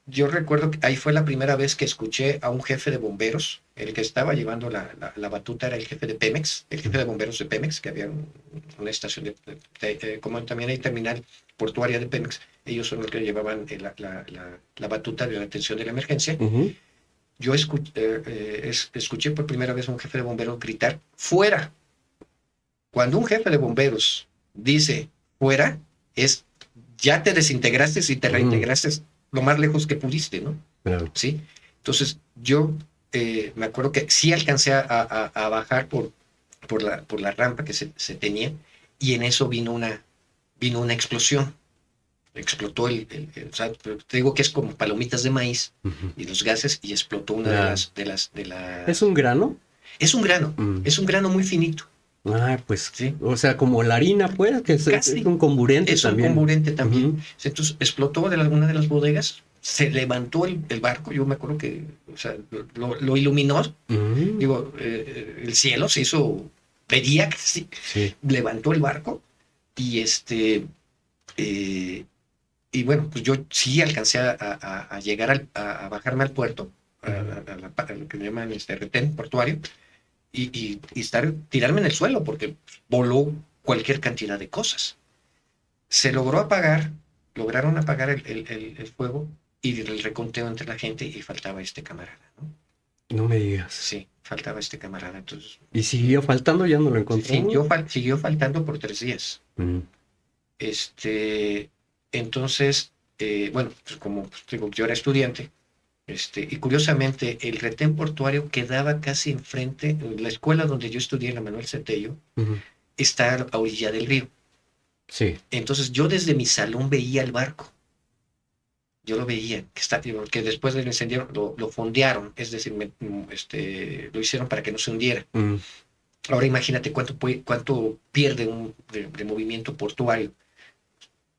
Yo recuerdo que ahí fue la primera vez que escuché a un jefe de bomberos, el que estaba llevando la batuta era el jefe de Pemex, el jefe de bomberos de Pemex, que había una estación como también hay terminal portuaria de Pemex, ellos son los que llevaban la batuta de la atención de la emergencia. Ujú. Yo escuché por primera vez a un jefe de bomberos gritar, ¡fuera! Cuando un jefe de bomberos dice fuera, es ya te desintegraste y te reintegraste lo más lejos que pudiste, ¿no? Claro. ¿Sí? Entonces, yo me acuerdo que sí alcancé a bajar por la rampa que se tenía, y en eso vino una explosión. Explotó o sea, te digo que es como palomitas de maíz Ujú. y los gases, y explotó una Claro. de las. ¿Es un grano? Es un grano, Mm. es un grano muy finito. Ah, pues, Sí. o sea, como la harina, pues, que es Casi. un comburente Es un también. comburente también. Ujú. Entonces explotó de una de las bodegas, se levantó el barco, yo me acuerdo que, o sea, lo iluminó, Ujú. digo, el cielo se hizo de día casi, Sí. levantó el barco y y bueno, pues yo sí alcancé a llegar a bajarme al puerto, a lo que le llaman retén portuario, y tirarme en el suelo, porque voló cualquier cantidad de cosas. Se lograron apagar el fuego y el reconteo entre la gente, y faltaba este camarada, ¿no? No me digas. Sí, faltaba este camarada. Entonces, ¿Y siguió faltando? ¿Ya no lo encontró? siguió faltando por 3 días. Mm. Entonces, bueno, pues como pues, digo, yo era estudiante, y curiosamente el retén portuario quedaba casi enfrente, la escuela donde yo estudié, la Manuel Centello, Ujú. está a orilla del río. Sí. Entonces yo desde mi salón veía el barco. Yo lo veía, que después del incendio lo fondearon, es decir, lo hicieron para que no se hundiera. Mm. Ahora imagínate cuánto pierde de movimiento portuario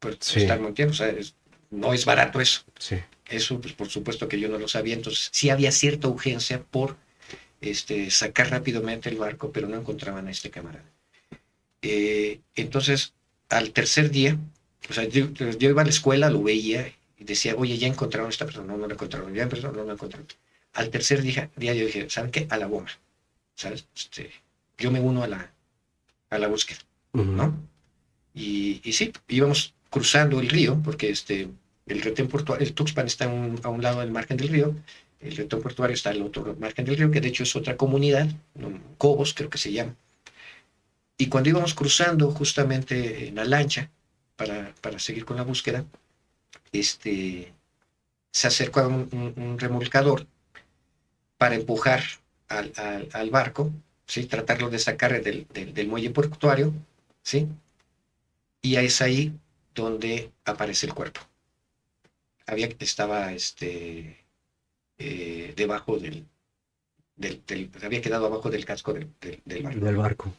por Sí. estar monteando. O sea, no es barato eso. Sí. Eso, pues, por supuesto que yo no lo sabía. Entonces sí había cierta urgencia por sacar rápidamente el barco, pero no encontraban a este camarada. Entonces, al tercer día, o sea, yo iba a la escuela, lo veía y decía, oye, ya encontraron a esta persona, no la encontraron, ya encontraron, no la encontraron. Al tercer día yo dije, ¿saben qué? A la bomba, ¿sabes? Yo me uno a la búsqueda, Ujú. ¿no? Y sí, íbamos cruzando el río, porque el retén portuario, el Tuxpan está a un lado del margen del río, el retén portuario está al otro margen del río, que de hecho es otra comunidad, ¿no? Cobos creo que se llama. Y cuando íbamos cruzando justamente en la lancha para seguir con la búsqueda, se acercó a un remolcador para empujar al barco, ¿sí? Tratarlo de sacar del muelle portuario, ¿sí? Y es ahí donde aparece el cuerpo. Estaba debajo había quedado abajo del casco del barco. Del barco.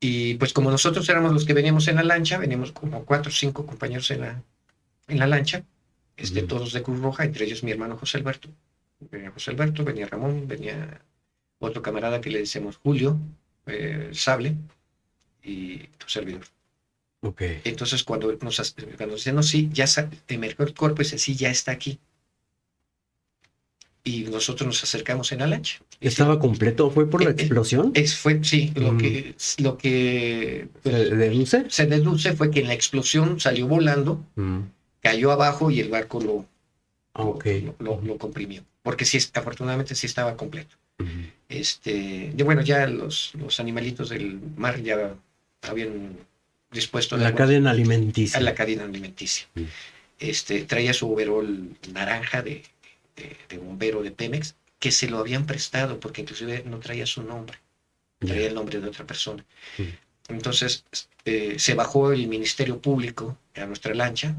Y pues como nosotros éramos los que veníamos en la lancha, veníamos como 4 o 5 compañeros en la lancha, todos de Cruz Roja, entre ellos mi hermano José Alberto. Venía José Alberto, venía Ramón, venía otro camarada que le decíamos Julio, Sable, y tu servidor. Ok. Entonces cuando nos dicen, no, sí, ya emergió el cuerpo, y dice, sí, ya está aquí. Y nosotros nos acercamos en la lancha. ¿Estaba completo? ¿Fue por la explosión? Sí, lo que pues, ¿Se deduce? se deduce fue que en la explosión salió volando, cayó abajo y el barco lo comprimió. Porque sí, afortunadamente sí estaba completo. Uh-huh. Bueno, ya los animalitos del mar ya habían dispuesto La cadena alimenticia. a la cadena alimenticia. Traía su overol naranja de bombero de Pemex, que se lo habían prestado, porque inclusive no traía su nombre, traía el nombre de otra persona. Entonces se bajó el Ministerio Público a nuestra lancha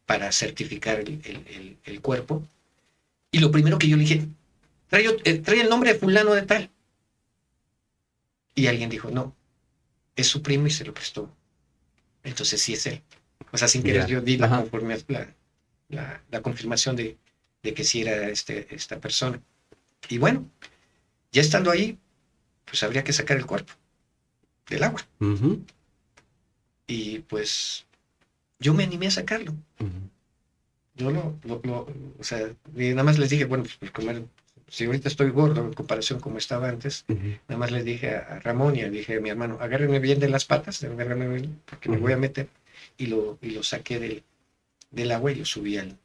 para certificar el cuerpo, y lo primero que yo le dije, trae el nombre de fulano de tal. Y alguien dijo, no, es su primo y se lo prestó. Entonces sí es él. O sea, sin querer yo di la confirmación de que sí era esta persona. Y bueno, ya estando ahí, pues habría que sacar el cuerpo del agua. Uh-huh. Y pues yo me animé a sacarlo. Yo o sea, y nada más les dije, bueno, pues comer, si ahorita estoy gordo en comparación como estaba antes, nada más les dije a Ramón y le dije a mi hermano, agárrenme bien de las patas, agárrenme bien, porque me voy a meter, y lo saqué del agua y lo subí al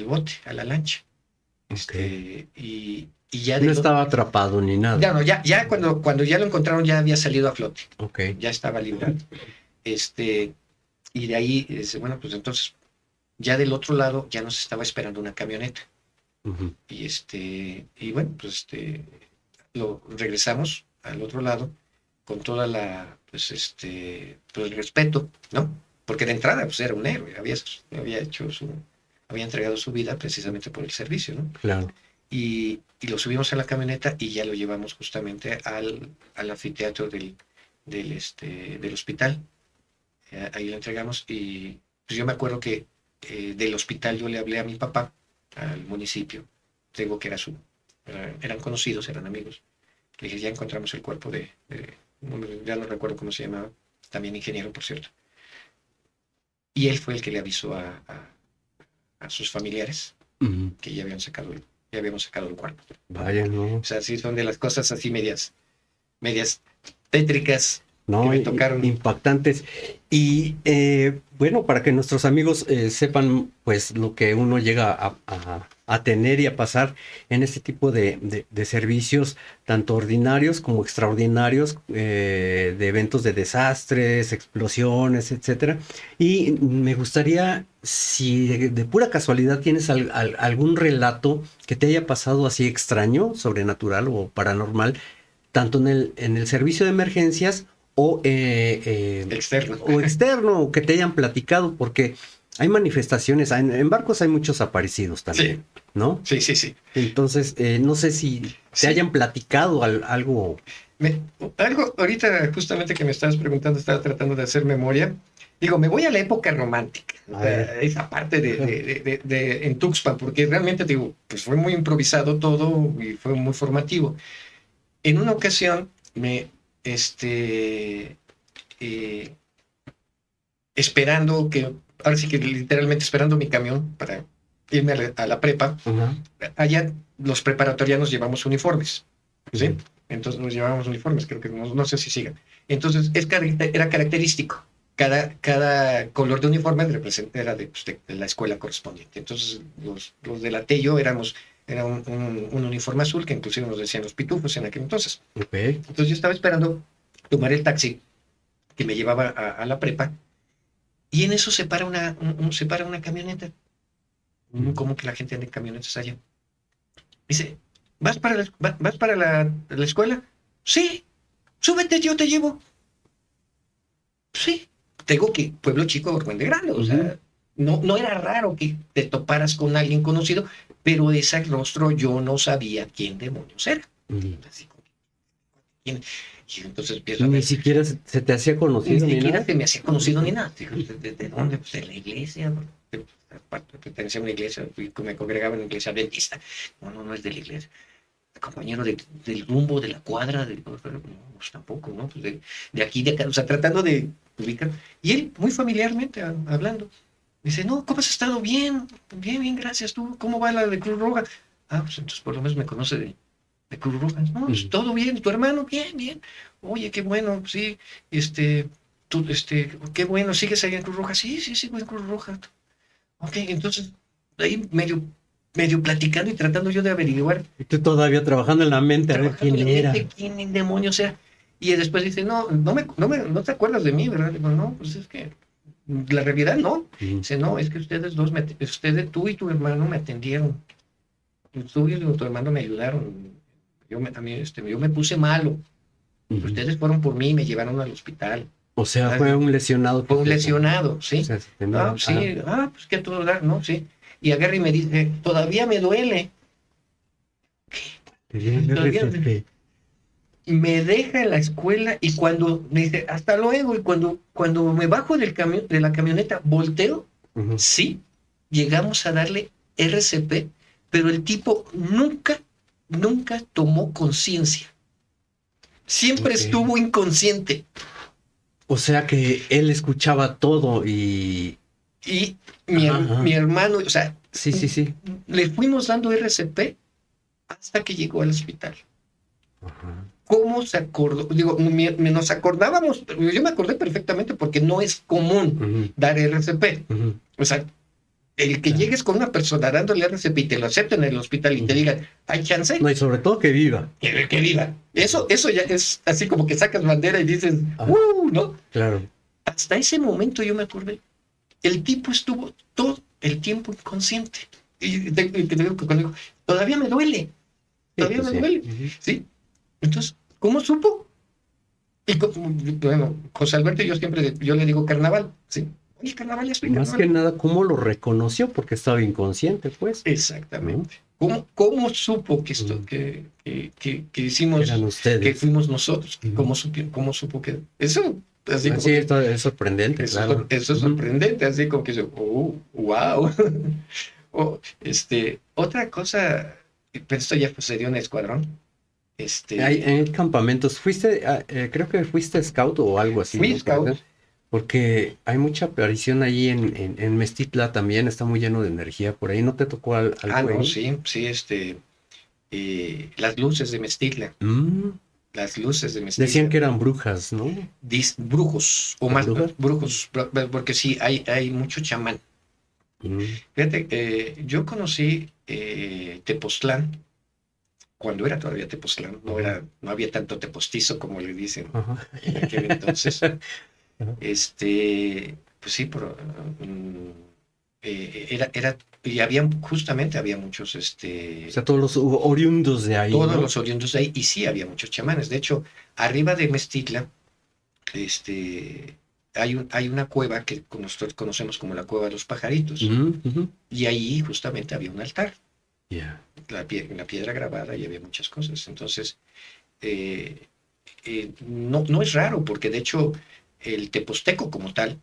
bote, a la lancha. Okay. Y ya no estaba atrapado ni nada. Ya no, ya cuando ya lo encontraron ya había salido a flote. Okay. Ya estaba librado. Y de ahí, bueno, pues entonces, ya del otro lado ya nos estaba esperando una camioneta. Uh-huh. Y bueno, pues lo regresamos al otro lado con toda la, pues el respeto, ¿no? Porque de entrada, pues era un héroe, había entregado su vida precisamente por el servicio, ¿no? Claro. Y lo subimos a la camioneta y ya lo llevamos justamente al anfiteatro del hospital. Ahí lo entregamos y pues yo me acuerdo que del hospital yo le hablé a mi papá, al municipio, digo que eran conocidos, eran amigos. Le dije, ya encontramos el cuerpo ya no recuerdo cómo se llamaba, también ingeniero, por cierto. Y él fue el que le avisó a sus familiares que ya habíamos sacado el cuerpo. Vaya, ¿no? O sea, sí son de las cosas así medias tétricas, no, que me tocaron. Impactantes. Y bueno, para que nuestros amigos sepan pues lo que uno llega a tener y a pasar en este tipo de servicios, tanto ordinarios como extraordinarios, de eventos de desastres, explosiones, etcétera. Y me gustaría, si de pura casualidad tienes algún relato que te haya pasado así extraño, sobrenatural o paranormal, tanto en el servicio de emergencias o externo, que te hayan platicado, porque hay manifestaciones, en barcos hay muchos aparecidos también, sí. ¿no? Sí, sí, sí. Entonces, no sé si te hayan platicado algo. Algo, ahorita justamente que me estabas preguntando, estaba tratando de hacer memoria. Digo, me voy a la época romántica, esa parte en Tuxpan, porque realmente, digo, pues fue muy improvisado todo y fue muy formativo. En una ocasión, esperando ahora sí que literalmente esperando mi camión para irme a la prepa, allá los preparatorianos llevamos uniformes, ¿sí? Entonces nos llevábamos uniformes, creo que no sé si sigan. Entonces era característico. Cada color de uniforme era de la escuela correspondiente. Entonces los de la Tello era un uniforme azul que inclusive nos decían los pitufos en aquel entonces. Okay. Entonces yo estaba esperando tomar el taxi que me llevaba a la prepa y en eso se para una camioneta. ¿Cómo que la gente anda en camionetas allá? Dice, ¿vas para la escuela? Sí, súbete, yo te llevo. Sí, tengo que pueblo chico, Orjuende Grande, o sea, no era raro que te toparas con alguien conocido, pero de ese rostro yo no sabía quién demonios era. Así, ¿quién? Y entonces empiezo a ver. Ni siquiera se te hacía conocido. Ni siquiera se me hacía conocido ni nada. ¿De dónde? Pues de la iglesia. Pertenecía a una iglesia, me congregaba en la iglesia adventista. No es de la iglesia. Compañero del rumbo, de la cuadra, pues tampoco, ¿no? Pues de aquí, de acá, o sea, tratando de ubicar. Y él, muy familiarmente, hablando, dice, no, ¿cómo has estado? Bien, gracias. ¿Tú cómo va la de Cruz Roja? Pues entonces por lo menos me conoce de Cruz Roja. No, pues todo bien. ¿Tu hermano? Bien. Oye, qué bueno, sí. Qué bueno, ¿sigues ahí en Cruz Roja? Sí, sigo en Cruz Roja. Ok, entonces, ahí medio platicando y tratando yo de averiguar. Y tú todavía trabajando en la mente a ver quién era. ¿Quién demonios era? Y después dice, no te acuerdas de mí, ¿verdad? Digo, no, pues es que la realidad no. Dice, no, es que tú y tu hermano me atendieron. Tú y tu hermano me ayudaron. Yo me puse malo. Ustedes fueron por mí y me llevaron al hospital. O sea, fue un lesionado. Fue un lesionado, ¿sí? O sea, Pues que todo da, ¿no? Sí. Y agarra y me dice, todavía me duele. Y me deja en la escuela y cuando me dice, hasta luego, y cuando me bajo de la camioneta, volteo, sí, llegamos a darle RCP, pero el tipo nunca tomó conciencia. Siempre estuvo inconsciente. O sea que él escuchaba todo y mi hermano, o sea, sí. Le fuimos dando RCP hasta que llegó al hospital. Ajá. ¿Cómo se acordó? Digo, nos acordábamos, yo me acordé perfectamente porque no es común dar RCP. O sea, el que llegues con una persona dándole RCP y te lo acepten en el hospital y te digan, ¿hay chance? No, y sobre todo que viva. Que viva. Eso ya es así como que sacas bandera y dices, ¿no? Claro. Hasta ese momento yo me acordé. El tipo estuvo todo el tiempo inconsciente. Y te digo que conmigo, todavía me duele. Todavía me duele. ¿Sí? Entonces, ¿cómo supo? Y bueno, José Alberto y yo le digo carnaval, ¿sí? Oye, carnaval es mi carnaval. Más que nada, ¿cómo lo reconoció? Porque estaba inconsciente, pues. Exactamente. ¿Cómo supo que esto, que hicimos, eran ustedes, que fuimos nosotros? ¿Cómo supo que eso? Así como esto es sorprendente, claro. Eso es sorprendente, así como que yo, wow. Otra cosa, pero esto ya sucedió en el escuadrón. En campamentos, creo que fuiste scout o algo así. Fui ¿no? scout. Porque hay mucha aparición allí en Meztitla también, está muy lleno de energía. Por ahí no te tocó algo. No, sí, las luces de Meztitla. Las luces de Meztitla. Decían que eran brujas, ¿no? Brujos, o más brujos, porque sí, hay mucho chamán. Fíjate, yo conocí Tepoztlán cuando era todavía Tepoztlán, no había tanto tepostizo como le dicen en aquel entonces. Pues sí, y había muchos, o sea, todos los oriundos de ahí. Todos los oriundos de ahí, y sí había muchos chamanes. De hecho, arriba de Meztitla, hay una cueva que nosotros conocemos como la Cueva de los Pajaritos, y ahí justamente había un altar. La piedra grabada, y había muchas cosas. Entonces, no es raro, porque de hecho el teposteco como tal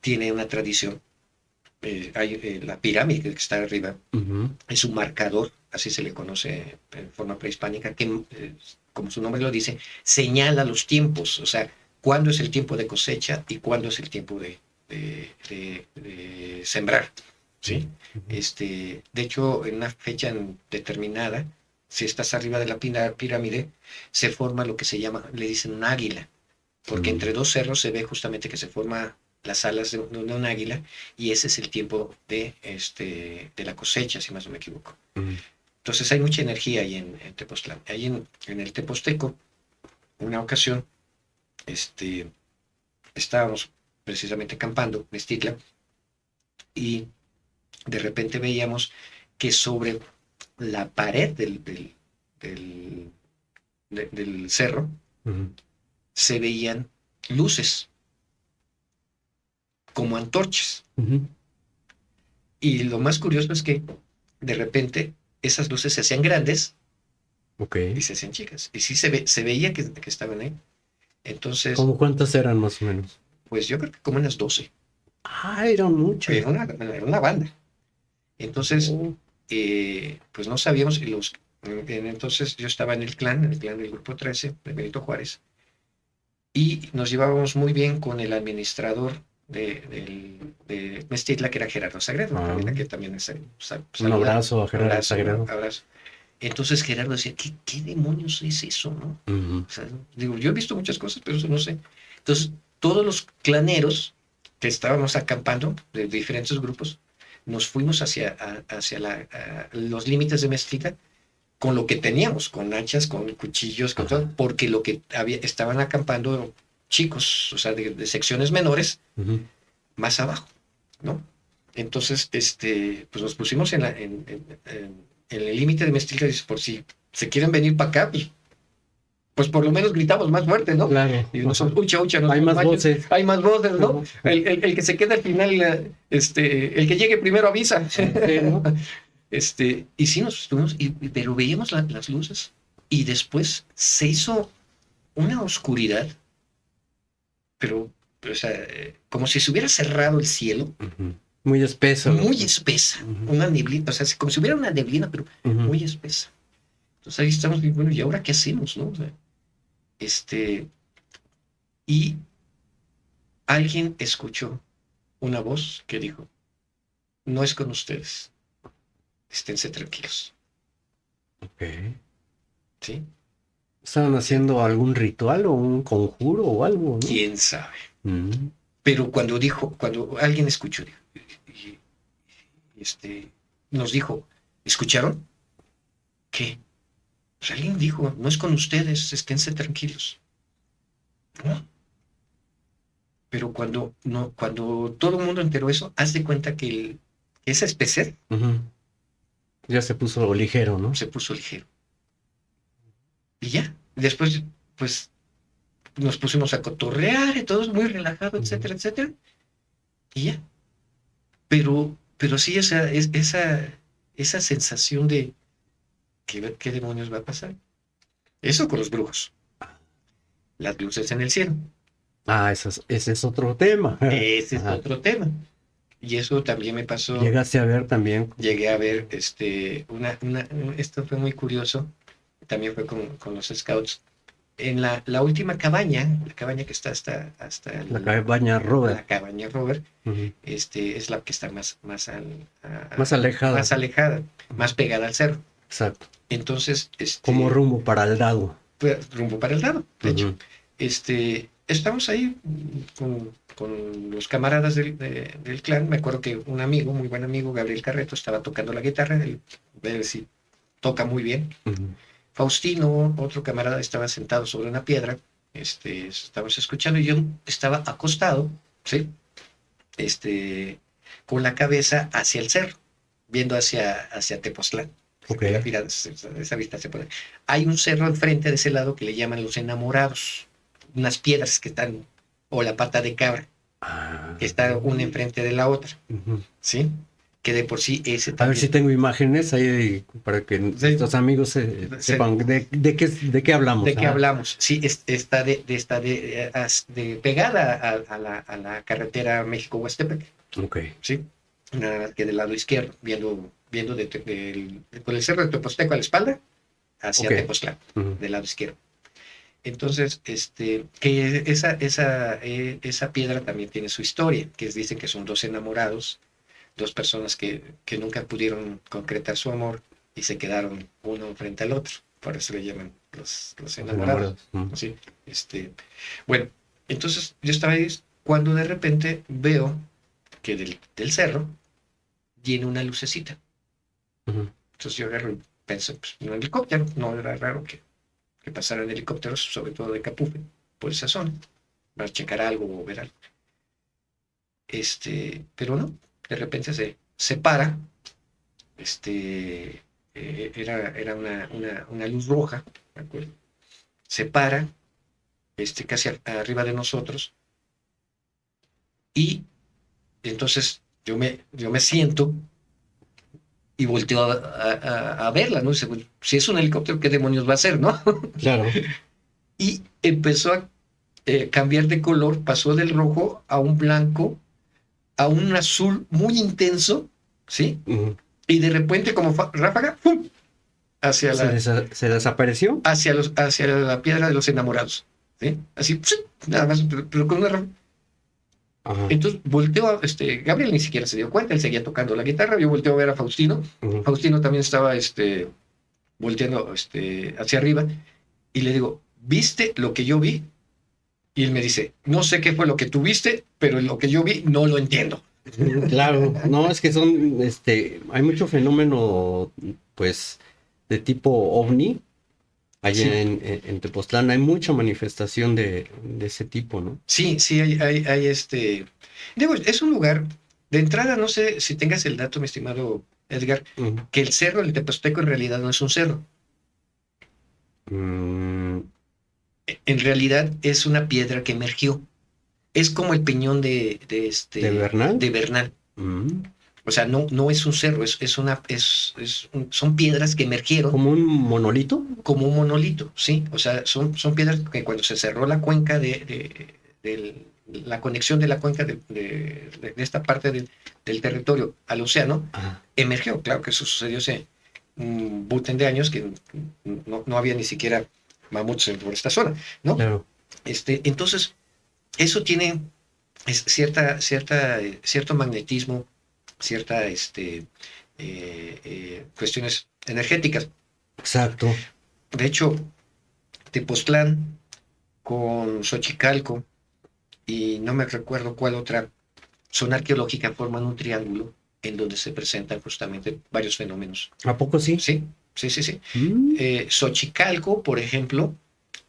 tiene una tradición. Hay la pirámide que está arriba, es un marcador, así se le conoce en forma prehispánica, que como su nombre lo dice, señala los tiempos, o sea, cuándo es el tiempo de cosecha y cuándo es el tiempo de sembrar. ¿Sí? De hecho, en una fecha determinada, si estás arriba de la pirámide, se forma lo que se llama, le dicen un águila, porque entre dos cerros se ve justamente que se forma las alas de un águila, y ese es el tiempo de la cosecha, si más no me equivoco. Entonces hay mucha energía ahí en Tepoztlán. Ahí en el Teposteco, una ocasión, estábamos precisamente acampando en Meztitla, y de repente veíamos que sobre la pared del cerro se veían luces como antorchas. Y lo más curioso es que de repente esas luces se hacían grandes y se hacían chicas. Y sí se veía que estaban ahí. Entonces, ¿cómo cuántas eran más o menos? Pues yo creo que como unas 12. Eran muchas. Era una banda. Entonces, pues no sabíamos. Entonces yo estaba en el clan del Grupo 13, de Benito Juárez, y nos llevábamos muy bien con el administrador de Meztitla, que era Gerardo Sagredo. Que también es, un abrazo a Gerardo Sagredo. Abrazo. Entonces Gerardo decía, ¿qué demonios es eso, no? O sea, digo, yo he visto muchas cosas, pero eso no sé. Entonces, todos los claneros que estábamos acampando, de diferentes grupos, nos fuimos hacia los límites de Meztitla, con lo que teníamos, con hachas, con cuchillos, con todo, porque lo que estaban acampando chicos, o sea, de secciones menores, más abajo, ¿no? Entonces, pues nos pusimos en el límite de Mezquitla, dice, por si se quieren venir para acá, pues por lo menos gritamos más fuerte, ¿no? Claro. Y nosotros, ucha, no hay más voces. Hay más voces, ¿no? El que se queda al final, el que llegue primero avisa. Sí, ¿no? Y sí nos estuvimos, pero veíamos las luces y después se hizo una oscuridad, pero, o sea, como si se hubiera cerrado el cielo. Muy espeso. Muy espesa, una neblina, o sea, como si hubiera una neblina, pero muy espesa. Entonces ahí estamos, bueno, ¿y ahora qué hacemos, no? O sea, y alguien escuchó una voz que dijo, no es con ustedes, esténse tranquilos. Ok. ¿Sí? ¿Estaban haciendo algún ritual o un conjuro o algo, ¿no? ¿Quién sabe? Pero cuando alguien escuchó, nos dijo, ¿escucharon? ¿Qué? Pues alguien dijo, no es con ustedes, esténse tranquilos. ¿No? Pero cuando todo el mundo enteró eso, haz de cuenta que esa especie ya se puso ligero, ¿no? se puso ligero. Y ya, después, pues, nos pusimos a cotorrear y todos muy relajados, etcétera, etcétera. Y ya. Pero sí, esa sensación de ¿qué demonios va a pasar? Eso con los brujos. Las luces en el cielo. Ese es otro tema. Ese es otro tema. Y eso también me pasó. Llegaste a ver también. Llegué a ver, esto fue muy curioso. También fue con los scouts. En la última cabaña, la cabaña que está hasta la cabaña Robert. La cabaña Robert, es la que está más alejada. Más alejada, más pegada al cerro. Exacto. Entonces, como rumbo para el Dado. Rumbo para el Dado, de hecho. Estamos ahí con los camaradas del clan. Me acuerdo que un amigo, muy buen amigo, Gabriel Carreto, estaba tocando la guitarra. Él sí toca muy bien. Faustino, otro camarada, estaba sentado sobre una piedra. Estábamos escuchando y yo estaba acostado, ¿sí? Con la cabeza hacia el cerro, viendo hacia Tepoztlán. Okay. Mira, esa vista se puede. Hay un cerro enfrente de ese lado que le llaman Los Enamorados. Unas piedras que están, o la pata de cabra, que está una enfrente de la otra, ¿sí? Que de por sí ese también... A ver si tengo imágenes ahí para que nuestros amigos sepan de qué hablamos. ¿De qué hablamos? Sí, está pegada a la carretera México-Huastepec. Ok. Sí, nada más que del lado izquierdo, viendo por el cerro de Teposteco a la espalda, hacia Tepoztlán, del lado izquierdo. Entonces, que esa piedra también tiene su historia, que dicen que son dos enamorados, dos personas que nunca pudieron concretar su amor y se quedaron uno frente al otro. Por eso le llaman los enamorados. ¿Sí? Bueno, entonces yo estaba ahí cuando de repente veo que del cerro viene una lucecita. Entonces yo agarro y pensé, pues, un helicóptero, no era raro que pasaran helicópteros, sobre todo de Capufe, por esa zona, para checar algo o ver algo. Pero no, de repente se para, era una luz roja, ¿de acuerdo? Se para, casi arriba de nosotros, y entonces yo me siento y volteó a verla, ¿no? Dice, si es un helicóptero, ¿qué demonios va a ser, no? Claro. Y empezó a cambiar de color, pasó del rojo a un blanco, a un azul muy intenso, ¿sí? Y de repente, como ráfaga, ¡pum! ¿Se desapareció? Hacia la piedra de los enamorados, ¿sí? Así, nada más, pero con una ráfaga. Entonces volteó Gabriel ni siquiera se dio cuenta, él seguía tocando la guitarra, yo volteo a ver a Faustino, Faustino también estaba volteando hacia arriba, y le digo, ¿viste lo que yo vi? Y él me dice, no sé qué fue lo que tú viste, pero lo que yo vi no lo entiendo. Claro, no, es que hay mucho fenómeno, pues, de tipo ovni. Allá Sí. en Tepoztlán hay mucha manifestación de ese tipo, ¿no? Sí, sí, digo, es un lugar, de entrada, no sé si tengas el dato, mi estimado Edgar, Ujú. que el cerro, el Teposteco, en realidad no es un cerro. Mm, En realidad es una piedra que emergió. Es como el peñón ¿De Bernal? de Bernal. Mm, O sea, no es un cerro, son piedras que emergieron ¿Como un monolito? como un monolito, ¿sí? O sea, son piedras que cuando se cerró la cuenca la conexión de la cuenca de esta parte del territorio al océano, Ah, emergió. Claro que eso sucedió hace un buten de años que no había ni siquiera mamuts por esta zona, ¿no? claro. Entonces, eso tiene cierto magnetismo, cierta cuestiones energéticas. Exacto. De hecho, Tepoztlán con Xochicalco y no me recuerdo cuál otra zona arqueológica forman un triángulo en donde se presentan justamente varios fenómenos. ¿A poco sí? Sí, sí, sí, sí. Mm, Xochicalco, por ejemplo,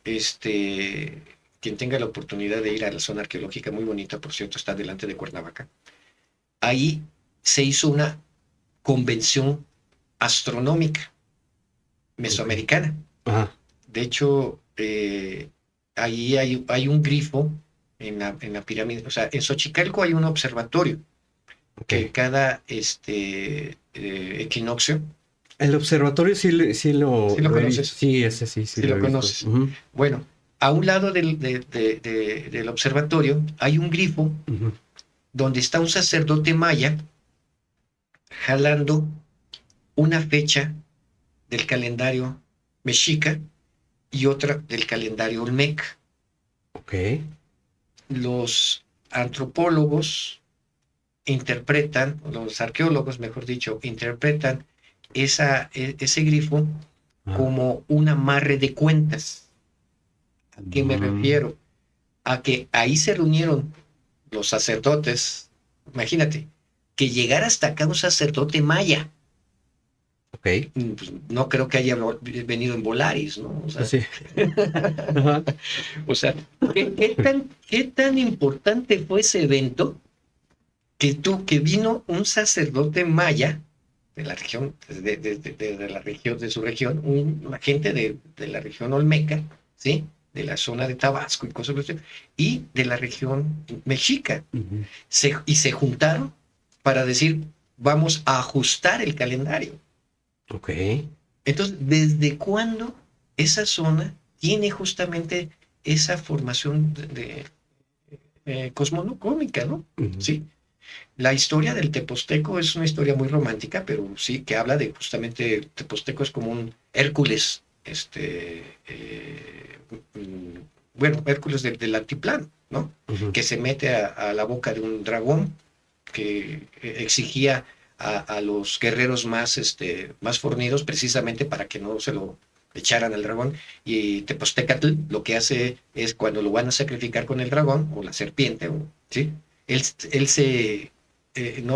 quien tenga la oportunidad de ir a la zona arqueológica, muy bonita, por cierto, está delante de Cuernavaca. Ahí se hizo una convención astronómica ok. mesoamericana. Ah, De hecho, ahí hay un grifo en la pirámide. O sea, en Xochicalco hay un observatorio ok. que cada equinoccio, El observatorio sí, sí si lo lo he visto. conoces, Sí, ese sí, sí si lo lo he visto. conoces. Ujú, Bueno, a un lado del observatorio hay un grifo ujú. donde está un sacerdote maya jalando una fecha del calendario mexica y otra del calendario olmeca. Ok. Los antropólogos interpretan, los arqueólogos, mejor dicho, interpretan ese grifo Ah, como un amarre de cuentas. ¿A qué me mm, refiero? A que ahí se reunieron los sacerdotes. Imagínate, que llegara hasta acá un sacerdote maya. ok. Pues, no creo que haya venido en Volaris, ¿no? Pues sí. Ajá. O sea, ¿qué tan importante fue ese evento que vino un sacerdote maya de la región, de la región, de su región, un agente de la región olmeca, ¿sí? De la zona de Tabasco y cosas así, y de la región mexica, Ujú. y se juntaron para decir, vamos a ajustar el calendario. Ok. Entonces, ¿desde cuándo esa zona tiene justamente esa formación cosmogónica, ¿no? Ujú. Sí. La historia del Teposteco es una historia muy romántica, pero sí que habla de justamente Teposteco es como un Hércules, bueno, Hércules del altiplano, ¿no? Ujú. Que se mete a la boca de un dragón que exigía a los guerreros más fornidos precisamente para que no se lo echaran al dragón. Y Tepostecatl lo que hace es cuando lo van a sacrificar con el dragón o la serpiente, ¿sí? Él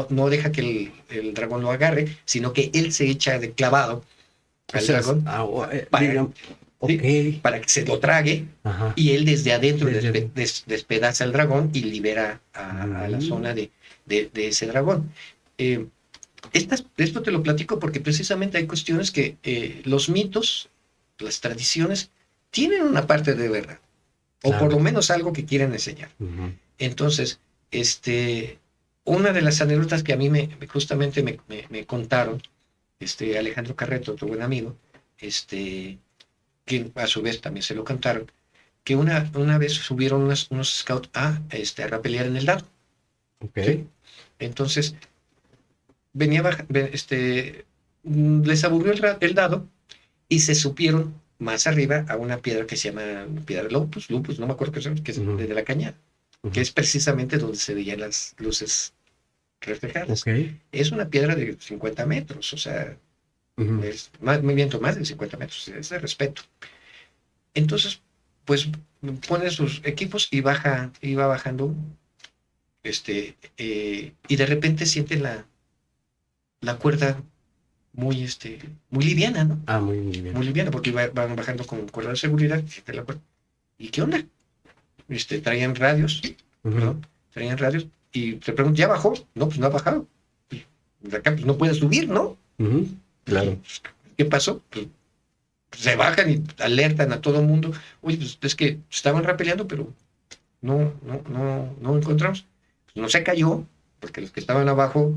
no deja que el dragón lo agarre, sino que él se echa de clavado O al sea, dragón para, digamos, ok. ¿sí? Para que se lo trague Ajá. y él desde adentro Desde. despedaza al dragón y libera a la zona Mm, de ese dragón. Eh, esto te lo platico porque precisamente hay cuestiones que los mitos, las tradiciones, tienen una parte de verdad, o por lo claro. menos algo que quieren enseñar. Ujú. Entonces, una de las anécdotas que a mí justamente me contaron, Alejandro Carreto, tu buen amigo, que a su vez también se lo contaron, que una vez subieron unos scouts a rapelear en el dado, Ok. ¿sí? Entonces, venía les aburrió el dado y se supieron más arriba a una piedra que se llama piedra lupus, no me acuerdo qué es, que es Ujú, de la cañada, que ujú. es precisamente donde se veían las luces reflejadas. Ok. Es una piedra de 50 metros, o sea, Ujú. más de 50 metros, es de respeto. Entonces, pues pone sus equipos y iba bajando, y de repente siente la cuerda muy liviana, ¿no? Ah, muy bien. Muy liviana, porque van bajando con cuerda de seguridad. ¿Y qué onda? Traían radios, Ujú. traían radios, y te pregunto, ¿ya bajó? No, pues no ha bajado. De acá, pues no puede subir, ¿no? Ujú. Claro. ¿Qué pasó? Pues se bajan y alertan a todo el mundo. Oye, pues es que estaban rapeleando, pero no encontramos. Pues no se cayó, porque los que estaban abajo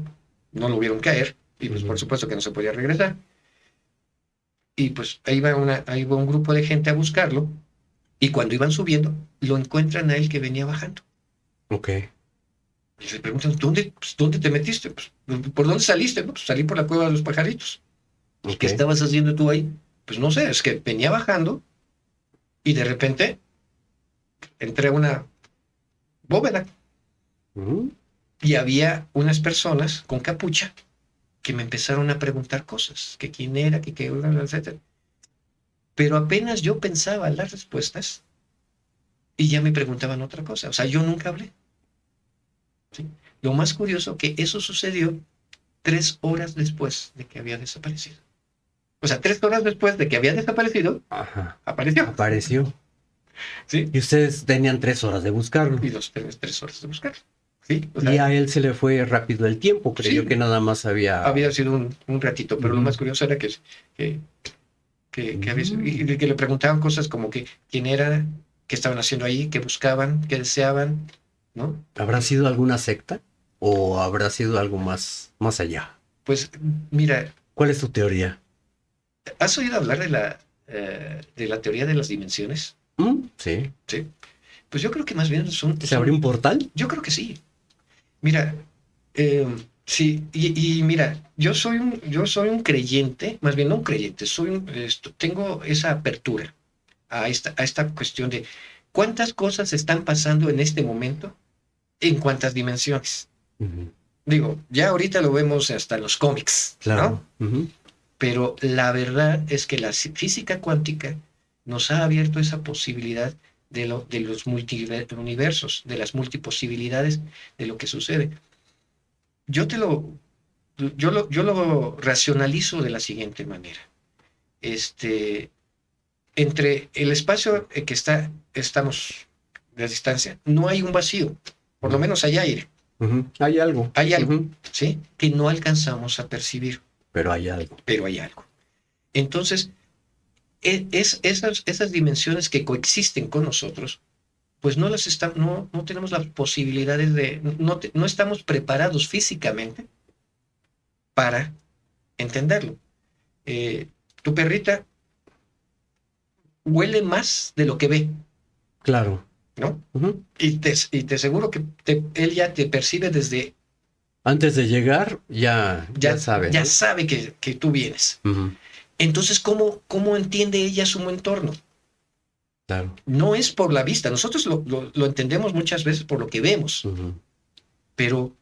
no lo vieron caer, y pues por Ujú. supuesto que no se podía regresar. Y pues ahí va un grupo de gente a buscarlo, y cuando iban subiendo, lo encuentran a él que venía bajando. Ok. Y se preguntan, ¿dónde te metiste? Pues, ¿por dónde saliste? No, pues salí por la cueva de los pajaritos. ¿Y Ok. qué estabas haciendo tú ahí? Pues no sé, es que venía bajando y de repente entré a una bóveda Ujú. y había unas personas con capucha que me empezaron a preguntar cosas, que quién era, que qué era, etcétera. Pero apenas yo pensaba las respuestas y ya me preguntaban otra cosa. O sea, yo nunca hablé. ¿Sí? Lo más curioso que eso sucedió 3 horas después de que había desaparecido. O sea, 3 horas después de que había desaparecido, Ajá. apareció. Apareció. ¿Sí? Y ustedes tenían 3 horas de buscarlo. Y los 3 horas de buscar. ¿Sí? O Y sea, a él se le fue rápido el tiempo. Creyó que sí, nada más había. había sido un ratito, pero lo Ujú. más curioso era que, que había sido, y Mm. de que le preguntaban cosas como que quién era, qué estaban haciendo ahí, qué buscaban, qué deseaban, ¿no? ¿Habrá sido alguna secta? ¿O habrá sido algo más allá? Pues mira, ¿Cuál es tu teoría? ¿has oído hablar de la teoría de las dimensiones? Sí. Sí. Pues yo creo que más bien ¿Se abrió un portal? yo creo que sí. Mira, eh, sí, y mira, yo soy un creyente, más bien no un creyente, tengo esa apertura a esta cuestión de cuántas cosas están pasando en este momento, en cuántas dimensiones. Ujú. Digo, ya ahorita lo vemos hasta en los cómics, ¿no? Claro. Ujú. Pero la verdad es que la física cuántica nos ha abierto esa posibilidad de los multiversos, de las multiposibilidades de lo que sucede. Yo te lo, yo lo racionalizo de la siguiente manera. Este, entre el espacio en que estamos de distancia, no hay un vacío, por lo Ujú. menos hay aire, Ujú. Hay algo. hay algo, Ujú. ¿sí? Que no alcanzamos a percibir, Pero hay algo. pero hay algo. Entonces, esas dimensiones que coexisten con nosotros, pues no tenemos las posibilidades no estamos preparados físicamente para entenderlo. Eh, tu perrita huele más de lo que ve, Claro. ¿no? Ujú. Y te aseguro que él ya te percibe desde, Antes de llegar, ya sabe, ya ¿no? sabe que tú vienes. Ujú. Entonces, ¿cómo entiende ella su entorno? Claro. No es por la vista, nosotros lo entendemos muchas veces por lo que vemos, Ujú. pero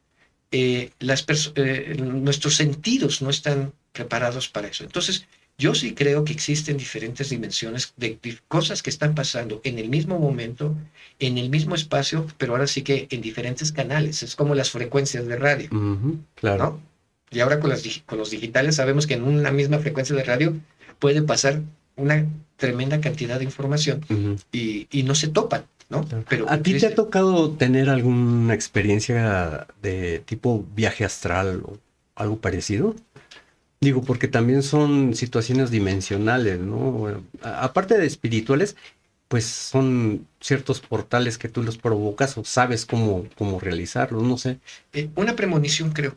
nuestros sentidos no están preparados para eso. Entonces, yo sí creo que existen diferentes dimensiones de cosas que están pasando en el mismo momento, en el mismo espacio, pero ahora sí que en diferentes canales. Es como las frecuencias de radio, Ujú. Claro. ¿no? Y ahora con los digitales sabemos que en una misma frecuencia de radio puede pasar una tremenda cantidad de información Ujú. y no se topan, ¿no? Claro. Pero ¿A ti te ha tocado tener alguna experiencia de tipo viaje astral o algo parecido? Digo, porque también son situaciones dimensionales, ¿no? Bueno, aparte de espirituales, pues son ciertos portales que tú los provocas o sabes cómo realizarlos, no sé. una premonición, creo.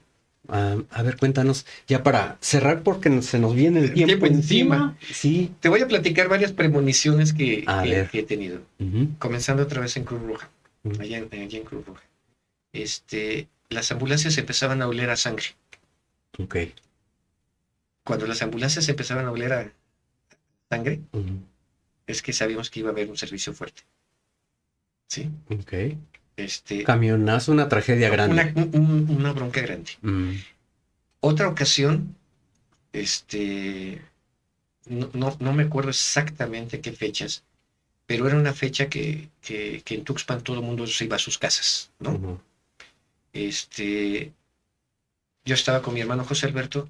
A ver, cuéntanos, ya para cerrar porque se nos viene el El tiempo tiempo encima. encima. Sí, Te voy a platicar varias premoniciones que, a que, ver. que he tenido. Ujú. Comenzando otra vez en Cruz Roja, Ujú. allá en Cruz Roja. Las ambulancias empezaban a oler a sangre. Ok. Cuando las ambulancias empezaban a oler a sangre, Ujú. es que sabíamos que iba a haber un servicio fuerte. ¿Sí? Ok. Este, Camionazo, una tragedia una, grande. una bronca grande. Mm. Otra ocasión, no me acuerdo exactamente qué fechas, pero era una fecha que en Tuxpan todo el mundo se iba a sus casas, ¿no? Ujú. Este, yo estaba con mi hermano José Alberto,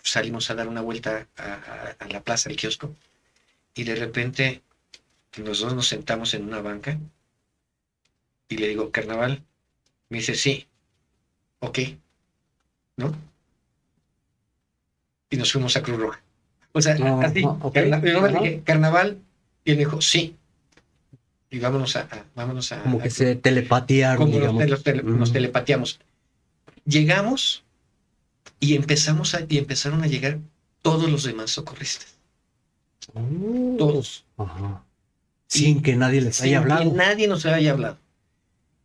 salimos a dar una vuelta a la plaza del kiosco y de repente los dos nos sentamos en una banca y le digo, ¿carnaval? Me dice, sí, ok, ¿no? Y nos fuimos a Cruz Roja. O sea, así, okay. yo me dije, carnaval, y él me dijo, sí. Y vámonos a como que se telepatearon, como digamos. nos telepateamos. Llegamos y empezaron a llegar todos los demás socorristas. Todos. Ajá. Sin que nadie les haya hablado. Sin que nadie nos haya hablado.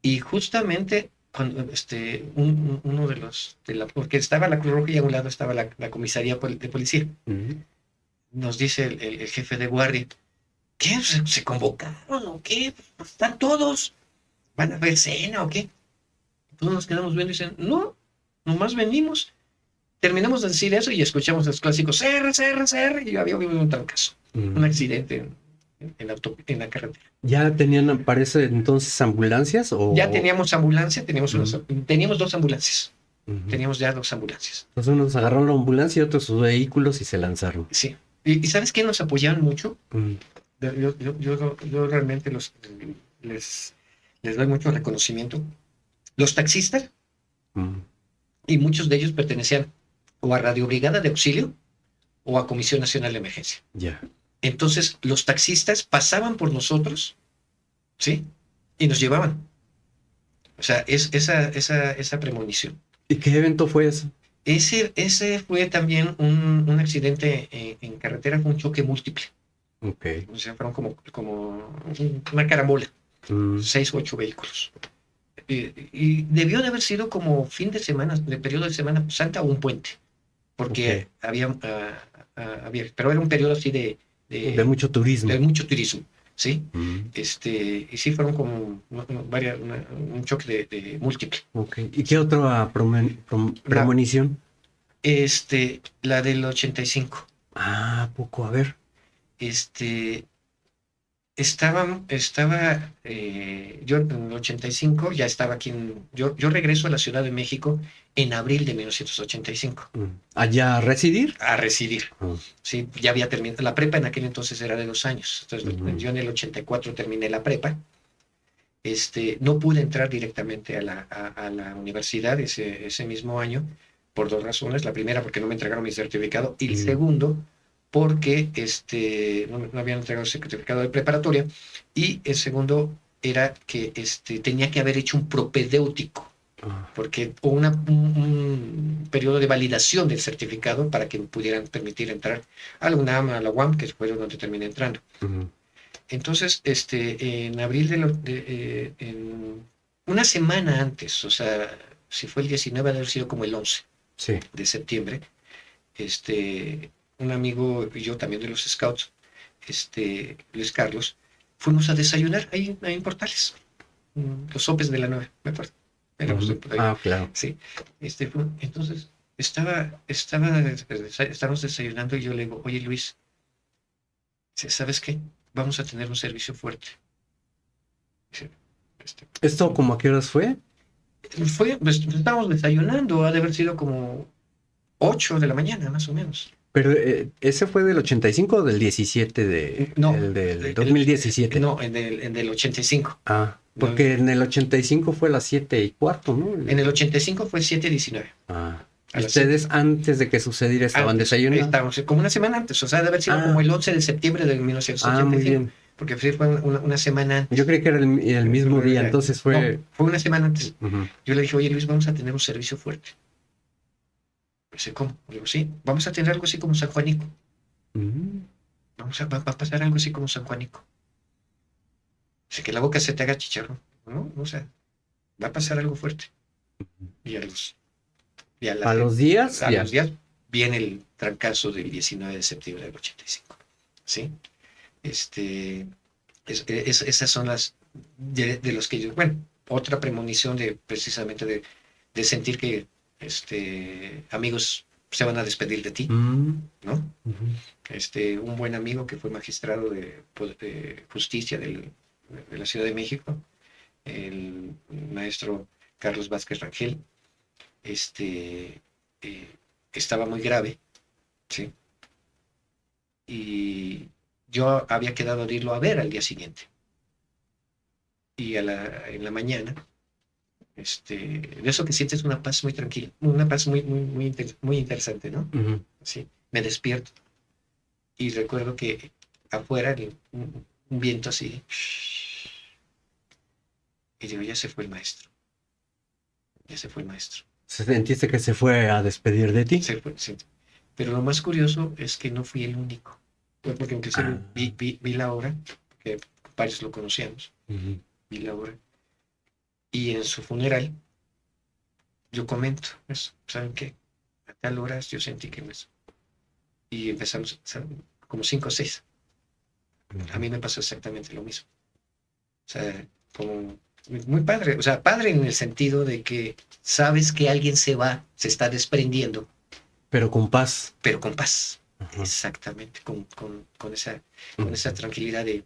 Y justamente cuando uno de los, porque estaba la Cruz Roja y a un lado estaba la comisaría de policía, nos dice el jefe de guardia, ¿qué? ¿Se convocaron o qué? Pues están todos. ¿Van a ver cena o qué? Todos nos quedamos viendo y dicen, no, nomás venimos. Terminamos de decir eso y escuchamos los clásicos, CR, y había habido un trancazo, un accidente en la carretera. ¿Ya tenían, parece entonces, ambulancias? Ya teníamos ambulancia, teníamos dos ambulancias. Teníamos ya 2 ambulancias. Entonces unos agarraron la ambulancia y otros sus vehículos y se lanzaron. Sí. ¿Y sabes qué? Nos apoyaron mucho. Yo realmente les doy mucho reconocimiento. Los taxistas, y muchos de ellos pertenecían o a Radio Brigada de Auxilio o a Comisión Nacional de Emergencia. Ya. Entonces, los taxistas pasaban por nosotros, ¿sí? Y nos llevaban. O sea, esa premonición. ¿Y qué evento fue eso? Ese fue también un accidente en carretera, fue un choque múltiple. Ok. O sea, fueron como una carambola, 6 u 8 vehículos. Y debió de haber sido como fin de semana, de periodo de Semana Santa o un puente, porque había, pero era un periodo así de mucho turismo. De mucho turismo, ¿sí? Y sí fueron como un choque de múltiple. Okay. ¿Y qué otra premonición? La del 85. Ah, poco, a ver. Yo en el 85 ya estaba aquí, yo regreso a la Ciudad de México en abril de 1985. ¿Allá a residir? A residir. Sí, ya había terminado. La prepa en aquel entonces era de 2 años. Entonces yo en el 84 terminé la prepa. No pude entrar directamente a la universidad ese mismo año por 2 razones. La primera, porque no me entregaron mi certificado. Y el segundo, porque no habían entregado el certificado de preparatoria, y el segundo era que tenía que haber hecho un propedéutico, porque un periodo de validación del certificado para que me pudieran permitir entrar a la UNAM, a la UAM, que fue donde terminé entrando. Entonces, en abril en una semana antes, o sea, si fue el 19, debe haber sido como el 11 de septiembre, un amigo y yo también de los scouts, Luis Carlos, fuimos a desayunar ahí en Portales, los sopes de la 9, me acuerdo. Claro. Sí. Entonces, estábamos desayunando y yo le digo, oye Luis, ¿sabes qué? Vamos a tener un servicio fuerte. ¿Esto como a qué horas fue? Pues, estábamos desayunando, ha de haber sido como 8 de la mañana, más o menos. Pero ¿ese fue del 85 o del 17 el del 2017? No, en el 85. Porque en el 85 fue las 7:15, ¿no? En el 85 fue 7:19. Ustedes antes de que sucediera estaban desayunando. Estábamos como una semana antes, o sea, debe haber sido como el 11 de septiembre de 1985. Muy bien. Porque fue una semana antes. Yo creí que era el mismo día, entonces fue... No, fue una semana antes. Yo le dije, oye Luis, vamos a tener un servicio fuerte. Dice, ¿cómo? Le digo, sí, vamos a tener algo así como San Juanico. Va a pasar algo así como San Juanico. Dice, que la boca se te haga chicharrón, ¿no? O sea, va a pasar algo fuerte. Y a los días viene el trancazo del 19 de septiembre del 85. ¿Sí? Esas son las de los que yo, bueno, otra premonición precisamente de sentir que amigos se van a despedir de ti, ¿no? Un buen amigo que fue magistrado de justicia de la Ciudad de México, el maestro Carlos Vázquez Rangel, estaba muy grave ¿sí? Y yo había quedado de irlo a ver al día siguiente. Y en la mañana, de eso que sientes una paz muy tranquila, una paz muy interesante, ¿no? Ujú. Sí, me despierto y recuerdo que afuera un viento así, y digo, ya se fue el maestro, ya se fue el maestro. ¿Sentiste que se fue a despedir de ti? Se fue, sí. Pero lo más curioso es que no fui el único, porque inclusive Ah. vi la hora, que varios lo conocíamos, Ujú. vi la hora, y en su funeral yo comento eso, ¿saben qué? A tal hora yo sentí que me... Y empezamos, como 5 o 6. A mí me pasó exactamente lo mismo. O sea, como muy padre. O sea, padre en el sentido de que sabes que alguien se va, se está desprendiendo, Pero con paz. pero con paz. Ajá. Exactamente, con Ujú. esa tranquilidad de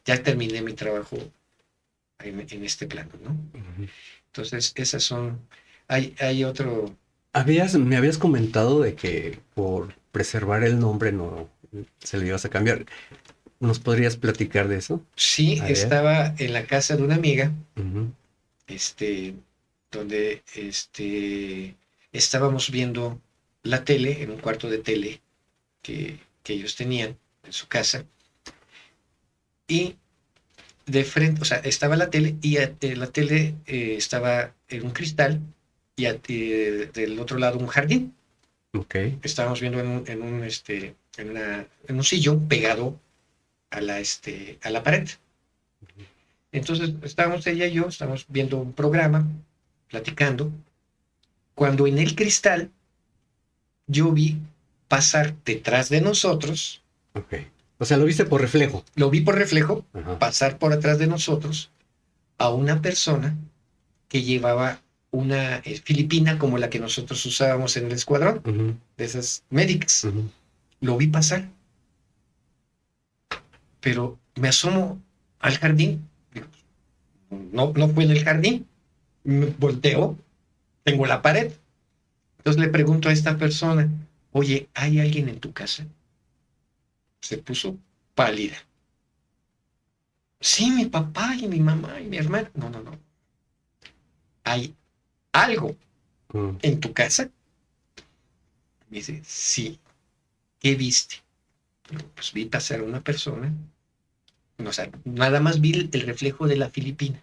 ya terminé mi trabajo en este plano, ¿no? Ujú. Entonces, esas son... Hay otro... Me habías comentado de que por preservar el nombre no se lo ibas a cambiar. ¿Nos podrías platicar de eso? Sí, A ver. estaba en la casa de una amiga, Ujú. este, donde estábamos viendo la tele, en un cuarto de tele que ellos tenían en su casa, y de frente, o sea, estaba la tele y la tele estaba en un cristal y del otro lado un jardín. Ok. Estábamos viendo en un sillón pegado a la pared. Entonces estábamos ella y yo, estábamos viendo un programa, platicando, cuando en el cristal yo vi pasar detrás de nosotros, Ok. O sea, lo viste por reflejo. lo vi por reflejo, Ajá. pasar por atrás de nosotros a una persona que llevaba una filipina como la que nosotros usábamos en el escuadrón, Ujú. de esas médicas. Ujú. Lo vi pasar, pero me asomo al jardín, digo, no fue en el jardín, me volteo, tengo la pared. Entonces le pregunto a esta persona, oye, ¿hay alguien en tu casa? Se puso pálida. Sí, mi papá y mi mamá y mi hermana. No, no, no. ¿Hay algo Ujú. en tu casa? Me dice, sí. ¿Qué viste? Pues vi pasar a una persona. O sea, nada más vi el reflejo de la filipina,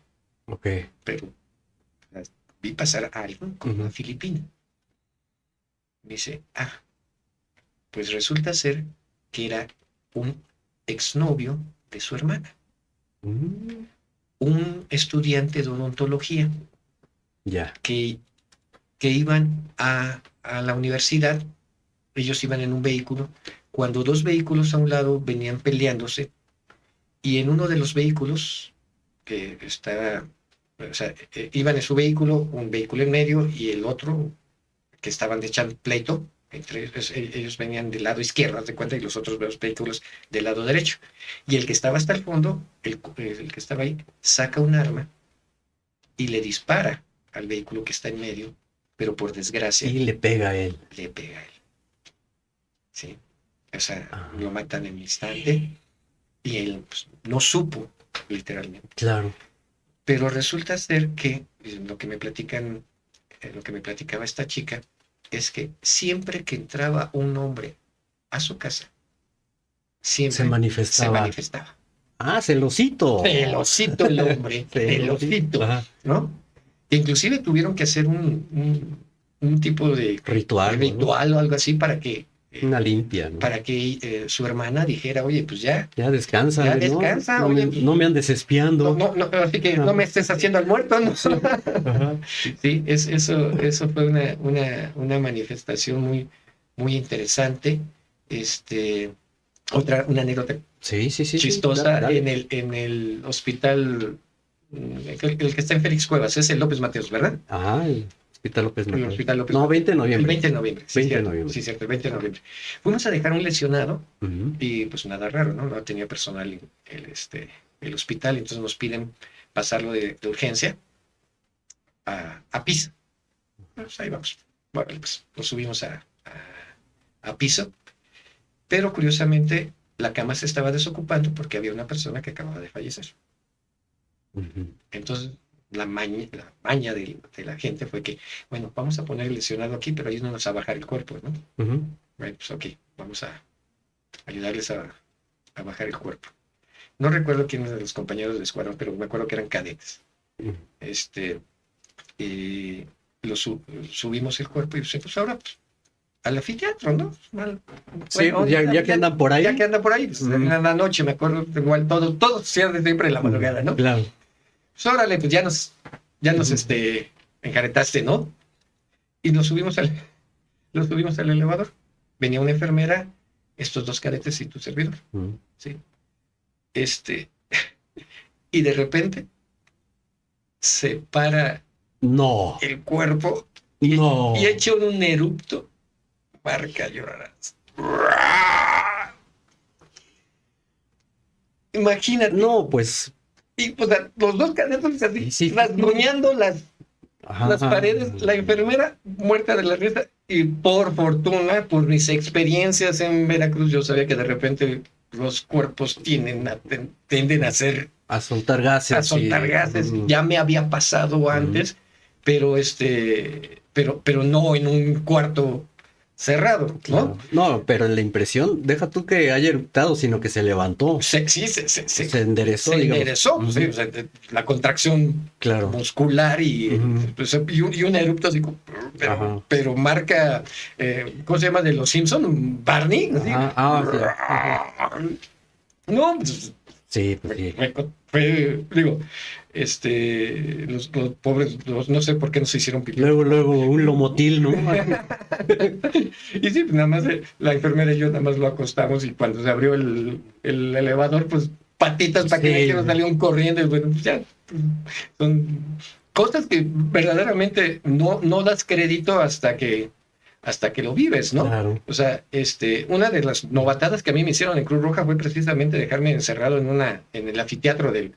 Ok. pero vi pasar a alguien con una Ujú. filipina. Me dice, pues resulta ser que era un exnovio de su hermana, Mm. un estudiante de odontología Ya. que iban a la universidad. Ellos iban en un vehículo. Cuando dos vehículos a un lado venían peleándose, y en uno de los vehículos que estaba, o sea, iban en su vehículo, un vehículo en medio y el otro que estaban de echando pleito. Ellos venían del lado izquierdo, haz de cuenta, y los otros dos vehículos del lado derecho. Y el que estaba hasta el fondo, el que estaba ahí, saca un arma y le dispara al vehículo que está en medio, pero por desgracia Y le pega a él. le pega a él. ¿Sí? O sea, Ajá. lo matan en el instante y él pues, no supo, literalmente. Claro. Pero resulta ser que lo que me platicaba esta chica, es que siempre que entraba un hombre a su casa, Se siempre se manifestaba. manifestaba. Ah, celosito. Celosito el hombre, Celosito. celosito, Ajá. ¿no? Inclusive tuvieron que hacer un tipo de Ritual, ¿no? ritual o algo así Una limpia, ¿no? para que su hermana dijera, oye, pues ya Ya descansa, ya ¿no? descansa, No oye, me, pues, no me andes espiando. no, así que Ajá. no me estés haciendo al muerto, ¿no? Sí. Ajá. Sí, eso fue una manifestación muy interesante. Una anécdota Sí, sí, sí, sí. chistosa Dale. en el hospital, el que está en Félix Cuevas, es el López Mateos, ¿verdad? Ajá, el Hospital López El Mateos. Hospital López No, Mateos. 20 de El noviembre. 20 de noviembre, sí, 20 de cierto, noviembre. sí, cierto, el 20 de noviembre. Fuimos a dejar un lesionado Ujú. y pues nada raro, ¿no? No tenía personal el hospital, entonces nos piden pasarlo de urgencia a PIS. Pues ahí vamos. Bueno, pues nos subimos a piso, pero curiosamente la cama se estaba desocupando porque había una persona que acababa de fallecer. Ujú. Entonces, la maña de la gente fue que, bueno, vamos a poner el lesionado aquí, pero ayúdanos a bajar el cuerpo, ¿no? Ujú. Bueno, pues ok, vamos a ayudarles a bajar el cuerpo. No recuerdo quiénes de los compañeros de escuadrón, pero me acuerdo que eran cadetes. Ujú. Y subimos el cuerpo y pues ahora pues, al anfiteatro, ¿no? Sí, Bueno, pues ya que andan por ahí. Ya que andan por ahí, pues, Ujú. en la noche, me acuerdo, igual todo se cierra siempre en la madrugada, ¿no? Claro. Pues órale, pues ya nos enjaretaste, ¿no? Y nos subimos al elevador. Venía una enfermera, estos dos cadetes y tu servidor, Ujú. ¿sí? Y de repente se para No, el cuerpo no. y echa un erupto. Marca llorarás. Imagínate. No, pues. Y pues los dos cadetes así, Sí. rasguñando las Ajá. paredes, la enfermera muerta de la risa. Y por fortuna, por mis experiencias en Veracruz, yo sabía que de repente los cuerpos tienden a ser A soltar gases. a soltar gases. Ya me había pasado antes, pero pero no en un cuarto cerrado, ¿no? Claro. No, pero en la impresión, deja tú que haya eruptado, sino que se levantó. Se enderezó, se digamos. enderezó, pues, sí, o sea, la contracción Claro. muscular y, pues, y un erupto así, pero marca, ¿cómo se llama? De los Simpson, Barney. Así. No, pues, sí, pues sí. digo, los pobres, no sé por qué no se hicieron pipí. Luego un lomotil, ¿no? Y sí, pues nada más la enfermera y yo nada más lo acostamos y cuando se abrió el elevador, pues patitas para que no salieron corriendo y bueno, pues ya, son cosas que verdaderamente no das crédito hasta que lo vives, ¿no? Claro. O sea, una de las novatadas que a mí me hicieron en Cruz Roja fue precisamente dejarme encerrado en el anfiteatro del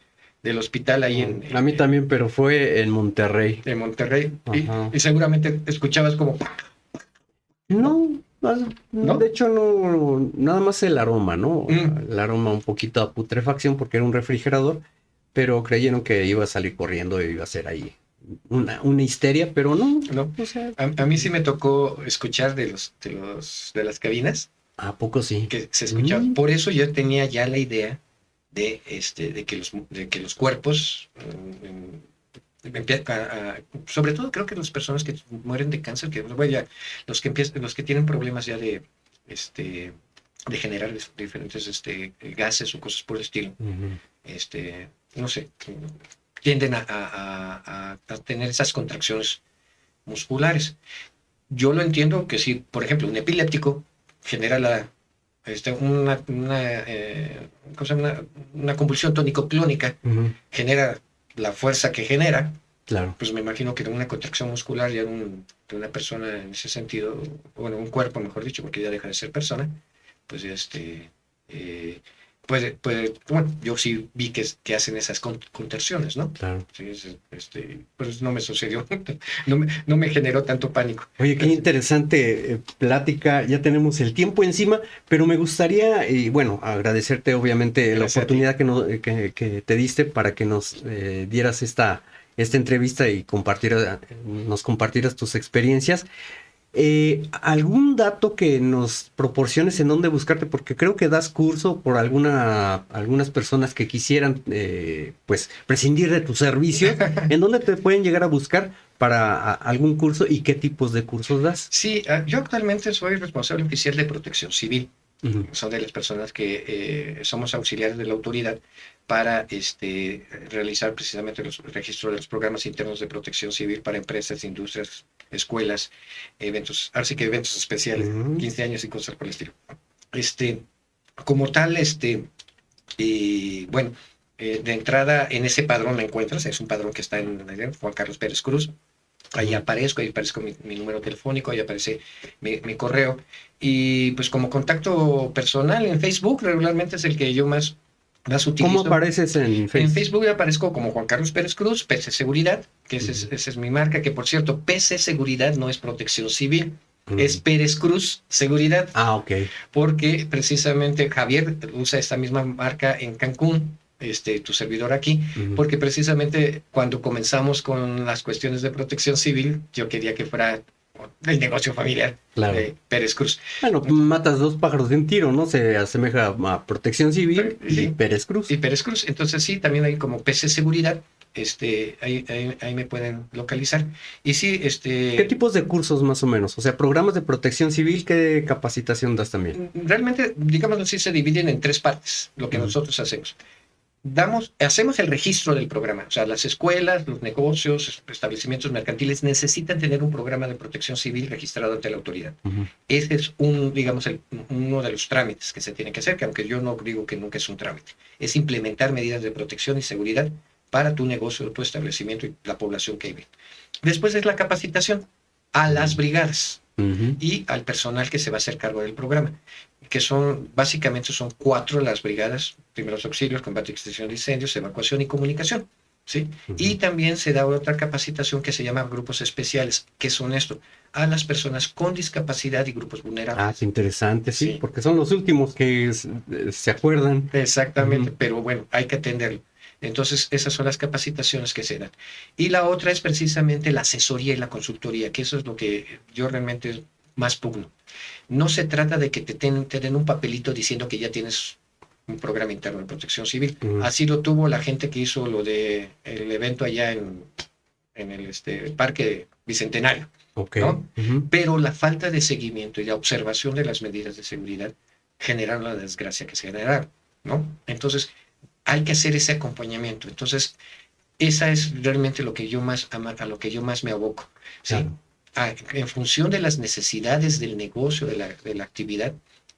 hospital ahí a mí también, pero fue en Monterrey. En Monterrey. Y seguramente escuchabas como... No, ¿no? De hecho no, nada más el aroma, ¿no? El aroma un poquito a putrefacción porque era un refrigerador, pero creyeron que iba a salir corriendo y iba a ser ahí una histeria, pero no. O sea, a mí sí me tocó escuchar de las cabinas. ¿A poco sí? Que se escuchaba. Por eso yo tenía ya la idea de que los cuerpos, sobre todo creo que las personas que mueren de cáncer, que los que tienen problemas ya de generar diferentes gases o cosas por el estilo, no sé, tienden a tener esas contracciones musculares. Yo lo entiendo que si, por ejemplo, un epiléptico genera una convulsión tónico-clónica, genera la fuerza que genera, claro. Pues me imagino que de una contracción muscular ya de una persona en ese sentido, bueno, un cuerpo mejor dicho, porque ya deja de ser persona, pues bueno, yo sí vi que hacen esas contorsiones, ¿no? Claro. Sí, pues no me sucedió, no me generó tanto pánico. Oye, qué interesante plática, ya tenemos el tiempo encima, pero me gustaría, y bueno, agradecerte obviamente la oportunidad que te diste para que nos dieras esta entrevista y nos compartieras tus experiencias. ¿Algún dato que nos proporciones en dónde buscarte? Porque creo que das curso por algunas personas que quisieran pues prescindir de tus servicios. ¿En dónde te pueden llegar a buscar para algún curso y qué tipos de cursos das? Sí, yo actualmente soy responsable oficial de Protección Civil. Son de las personas que somos auxiliares de la autoridad para realizar precisamente los registros de los programas internos de protección civil para empresas, industrias, escuelas, eventos, ahora sí que eventos especiales, 15 años y cosas por el estilo. Como tal, bueno, de entrada en ese padrón me encuentras, es un padrón que está en Juan Carlos Pérez Cruz. Ahí aparezco mi número telefónico, ahí aparece mi correo. Y pues como contacto personal en Facebook regularmente es el que yo más utilizo. ¿Cómo apareces en Facebook? En Facebook yo aparezco como Juan Carlos Pérez Cruz, PC Seguridad, que esa es mi marca, que por cierto, PC Seguridad no es protección civil. Es Pérez Cruz Seguridad. Ah, ok. Porque precisamente Javier usa esta misma marca en Cancún, tu servidor aquí, porque precisamente cuando comenzamos con las cuestiones de protección civil, yo quería que fuera el negocio familiar de Pérez Cruz. Bueno, matas dos pájaros de un tiro, ¿no? Se asemeja a Protección Civil y Pérez Cruz. Y Pérez Cruz. Entonces sí, también hay como PC Seguridad. Ahí me pueden localizar. Y sí, ¿Qué tipos de cursos más o menos? O sea, programas de protección civil, ¿qué capacitación das también? Realmente, digamos así, se dividen en 3 partes, lo que nosotros hacemos. Hacemos el registro del programa, o sea, las escuelas, los negocios, establecimientos mercantiles necesitan tener un programa de protección civil registrado ante la autoridad. Ese es uno de los trámites que se tiene que hacer, que aunque yo no digo que nunca es un trámite, es implementar medidas de protección y seguridad para tu negocio, tu establecimiento y la población que vive. Después es la capacitación a las brigadas y al personal que se va a hacer cargo del programa, que básicamente son 4 las brigadas: primeros auxilios, combate y extinción de incendios, evacuación y comunicación, ¿sí? Y también se da otra capacitación que se llama grupos especiales, que son a las personas con discapacidad y grupos vulnerables. Ah, qué interesante, sí, porque son los últimos que se acuerdan. Exactamente, pero bueno, hay que atenderlo. Entonces, esas son las capacitaciones que se dan. Y la otra es precisamente la asesoría y la consultoría, que eso es lo que yo realmente más pugno. No se trata de que te den un papelito diciendo que ya tienes un programa interno de protección civil. Así lo tuvo la gente que hizo lo de el evento allá en el Parque Bicentenario. ¿No? Pero la falta de seguimiento y la observación de las medidas de seguridad generaron la desgracia que se generaron, ¿no? Entonces, hay que hacer ese acompañamiento. Entonces, esa es realmente a lo que yo más me aboco, ¿sí? Claro. En función de las necesidades del negocio, de la actividad,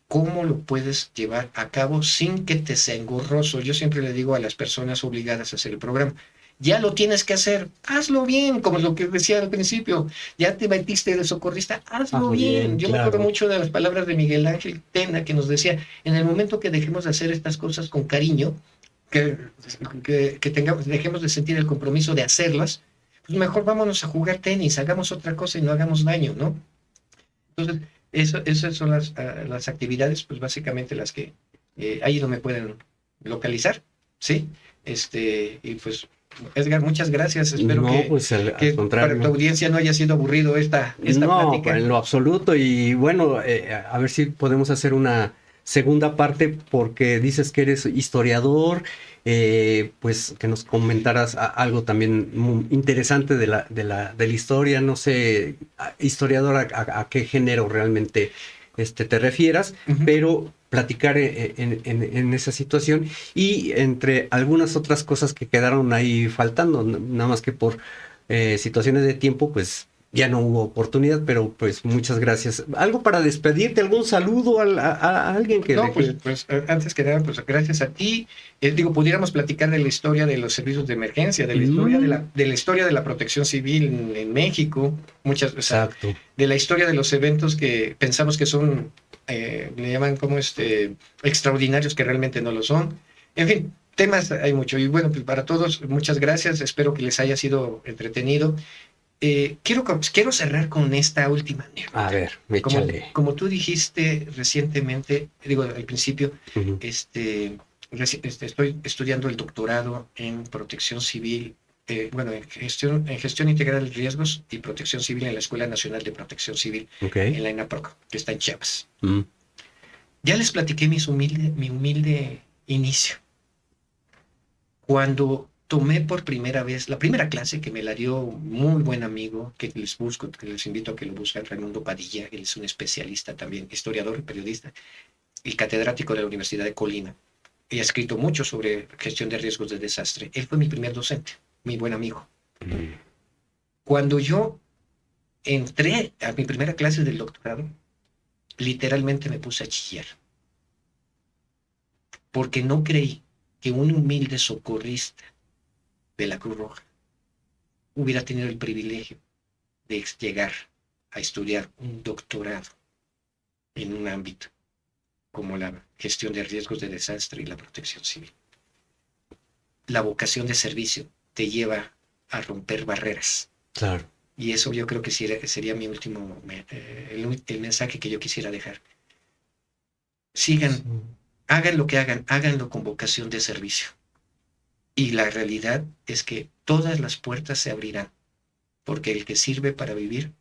¿cómo lo puedes llevar a cabo sin que te sea engorroso? Yo siempre le digo a las personas obligadas a hacer el programa: ya lo tienes que hacer, hazlo bien, como lo que decía al principio, ya te metiste de socorrista, hazlo bien. Yo me acuerdo mucho de las palabras de Miguel Ángel Tena, que nos decía: en el momento que dejemos de hacer estas cosas con cariño, que dejemos de sentir el compromiso de hacerlas, pues mejor vámonos a jugar tenis, hagamos otra cosa y no hagamos daño, ¿no? Entonces, esas son las actividades, pues básicamente las que ahí no me pueden localizar, ¿sí? Y pues, Edgar, muchas gracias. Espero que para tu audiencia no haya sido aburrido esta plática. No, en lo absoluto. Y bueno, a ver si podemos hacer una segunda parte, porque dices que eres historiador, pues que nos comentaras algo también muy interesante de la historia. No sé, historiador, a qué género realmente te refieras, pero platicar en esa situación, y entre algunas otras cosas que quedaron ahí faltando, nada más que por situaciones de tiempo, pues ya no hubo oportunidad, pero pues muchas gracias. ¿Algo para despedirte? ¿Algún saludo a alguien que...? No, pues antes que nada, pues gracias a ti. Pudiéramos platicar de la historia de los servicios de emergencia, de la historia de la protección civil en México, Exacto. De la historia de los eventos que pensamos que son, le llaman como extraordinarios, que realmente no lo son. En fin, temas hay mucho. Y bueno, pues para todos, muchas gracias. Espero que les haya sido entretenido. Quiero cerrar con esta última anécdota. A ver, échale. Como tú dijiste recientemente, al principio, estoy estudiando el doctorado en protección civil, en gestión integral de riesgos y protección civil en la Escuela Nacional de Protección Civil, en la ENAPROC, que está en Chiapas. Ya les platiqué mi humilde inicio. Cuando tomé por primera vez la primera clase, que me la dio un muy buen amigo, que les invito a que lo busquen, Raimundo Padilla. Él es un especialista también, historiador y periodista, y catedrático de la Universidad de Colima, y ha escrito mucho sobre gestión de riesgos de desastre. Él fue mi primer docente, mi buen amigo. Cuando yo entré a mi primera clase del doctorado, literalmente me puse a chillar, porque no creí que un humilde socorrista de la Cruz Roja hubiera tenido el privilegio de llegar a estudiar un doctorado en un ámbito como la gestión de riesgos de desastre y la protección civil. La vocación de servicio te lleva a romper barreras. Claro. Y eso yo creo que sería mi último, el mensaje que yo quisiera dejar. Sigan, hagan lo que hagan, háganlo con vocación de servicio. Y la realidad es que todas las puertas se abrirán, porque el que sirve para vivir,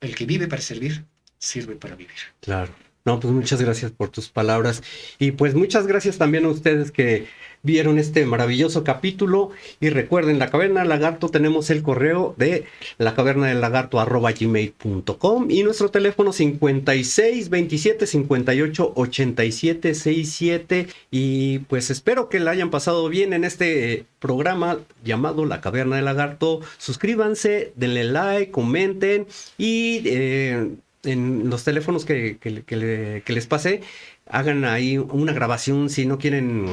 el que vive para servir, sirve para vivir. Claro. No, pues muchas gracias por tus palabras. Y pues muchas gracias también a ustedes que vieron este maravilloso capítulo. Y recuerden, La Caverna del Lagarto, tenemos el correo de lacavernadellagarto@gmail.com y nuestro teléfono 56 27 58 87 67. Y pues espero que la hayan pasado bien en este programa llamado La Caverna del Lagarto. Suscríbanse, denle like, comenten y en los teléfonos que les pasé, hagan ahí una grabación si no quieren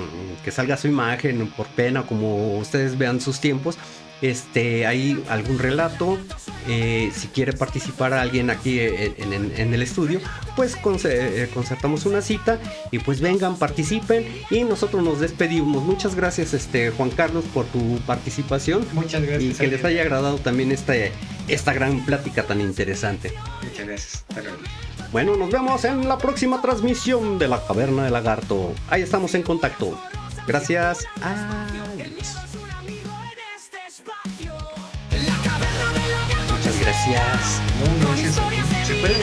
que salga su imagen por pena, como ustedes vean sus tiempos. Hay algún relato, si quiere participar alguien aquí en el estudio, pues concertamos una cita y pues vengan, participen y nosotros nos despedimos. Muchas gracias Juan Carlos por tu participación. Muchas gracias. Y que les haya agradado también esta gran plática tan interesante. Muchas gracias. Bueno, nos vemos en la próxima transmisión de La Caverna del Lagarto. Ahí estamos en contacto. Gracias. Adiós. Muchas gracias. No, gracias. ¿Se puede?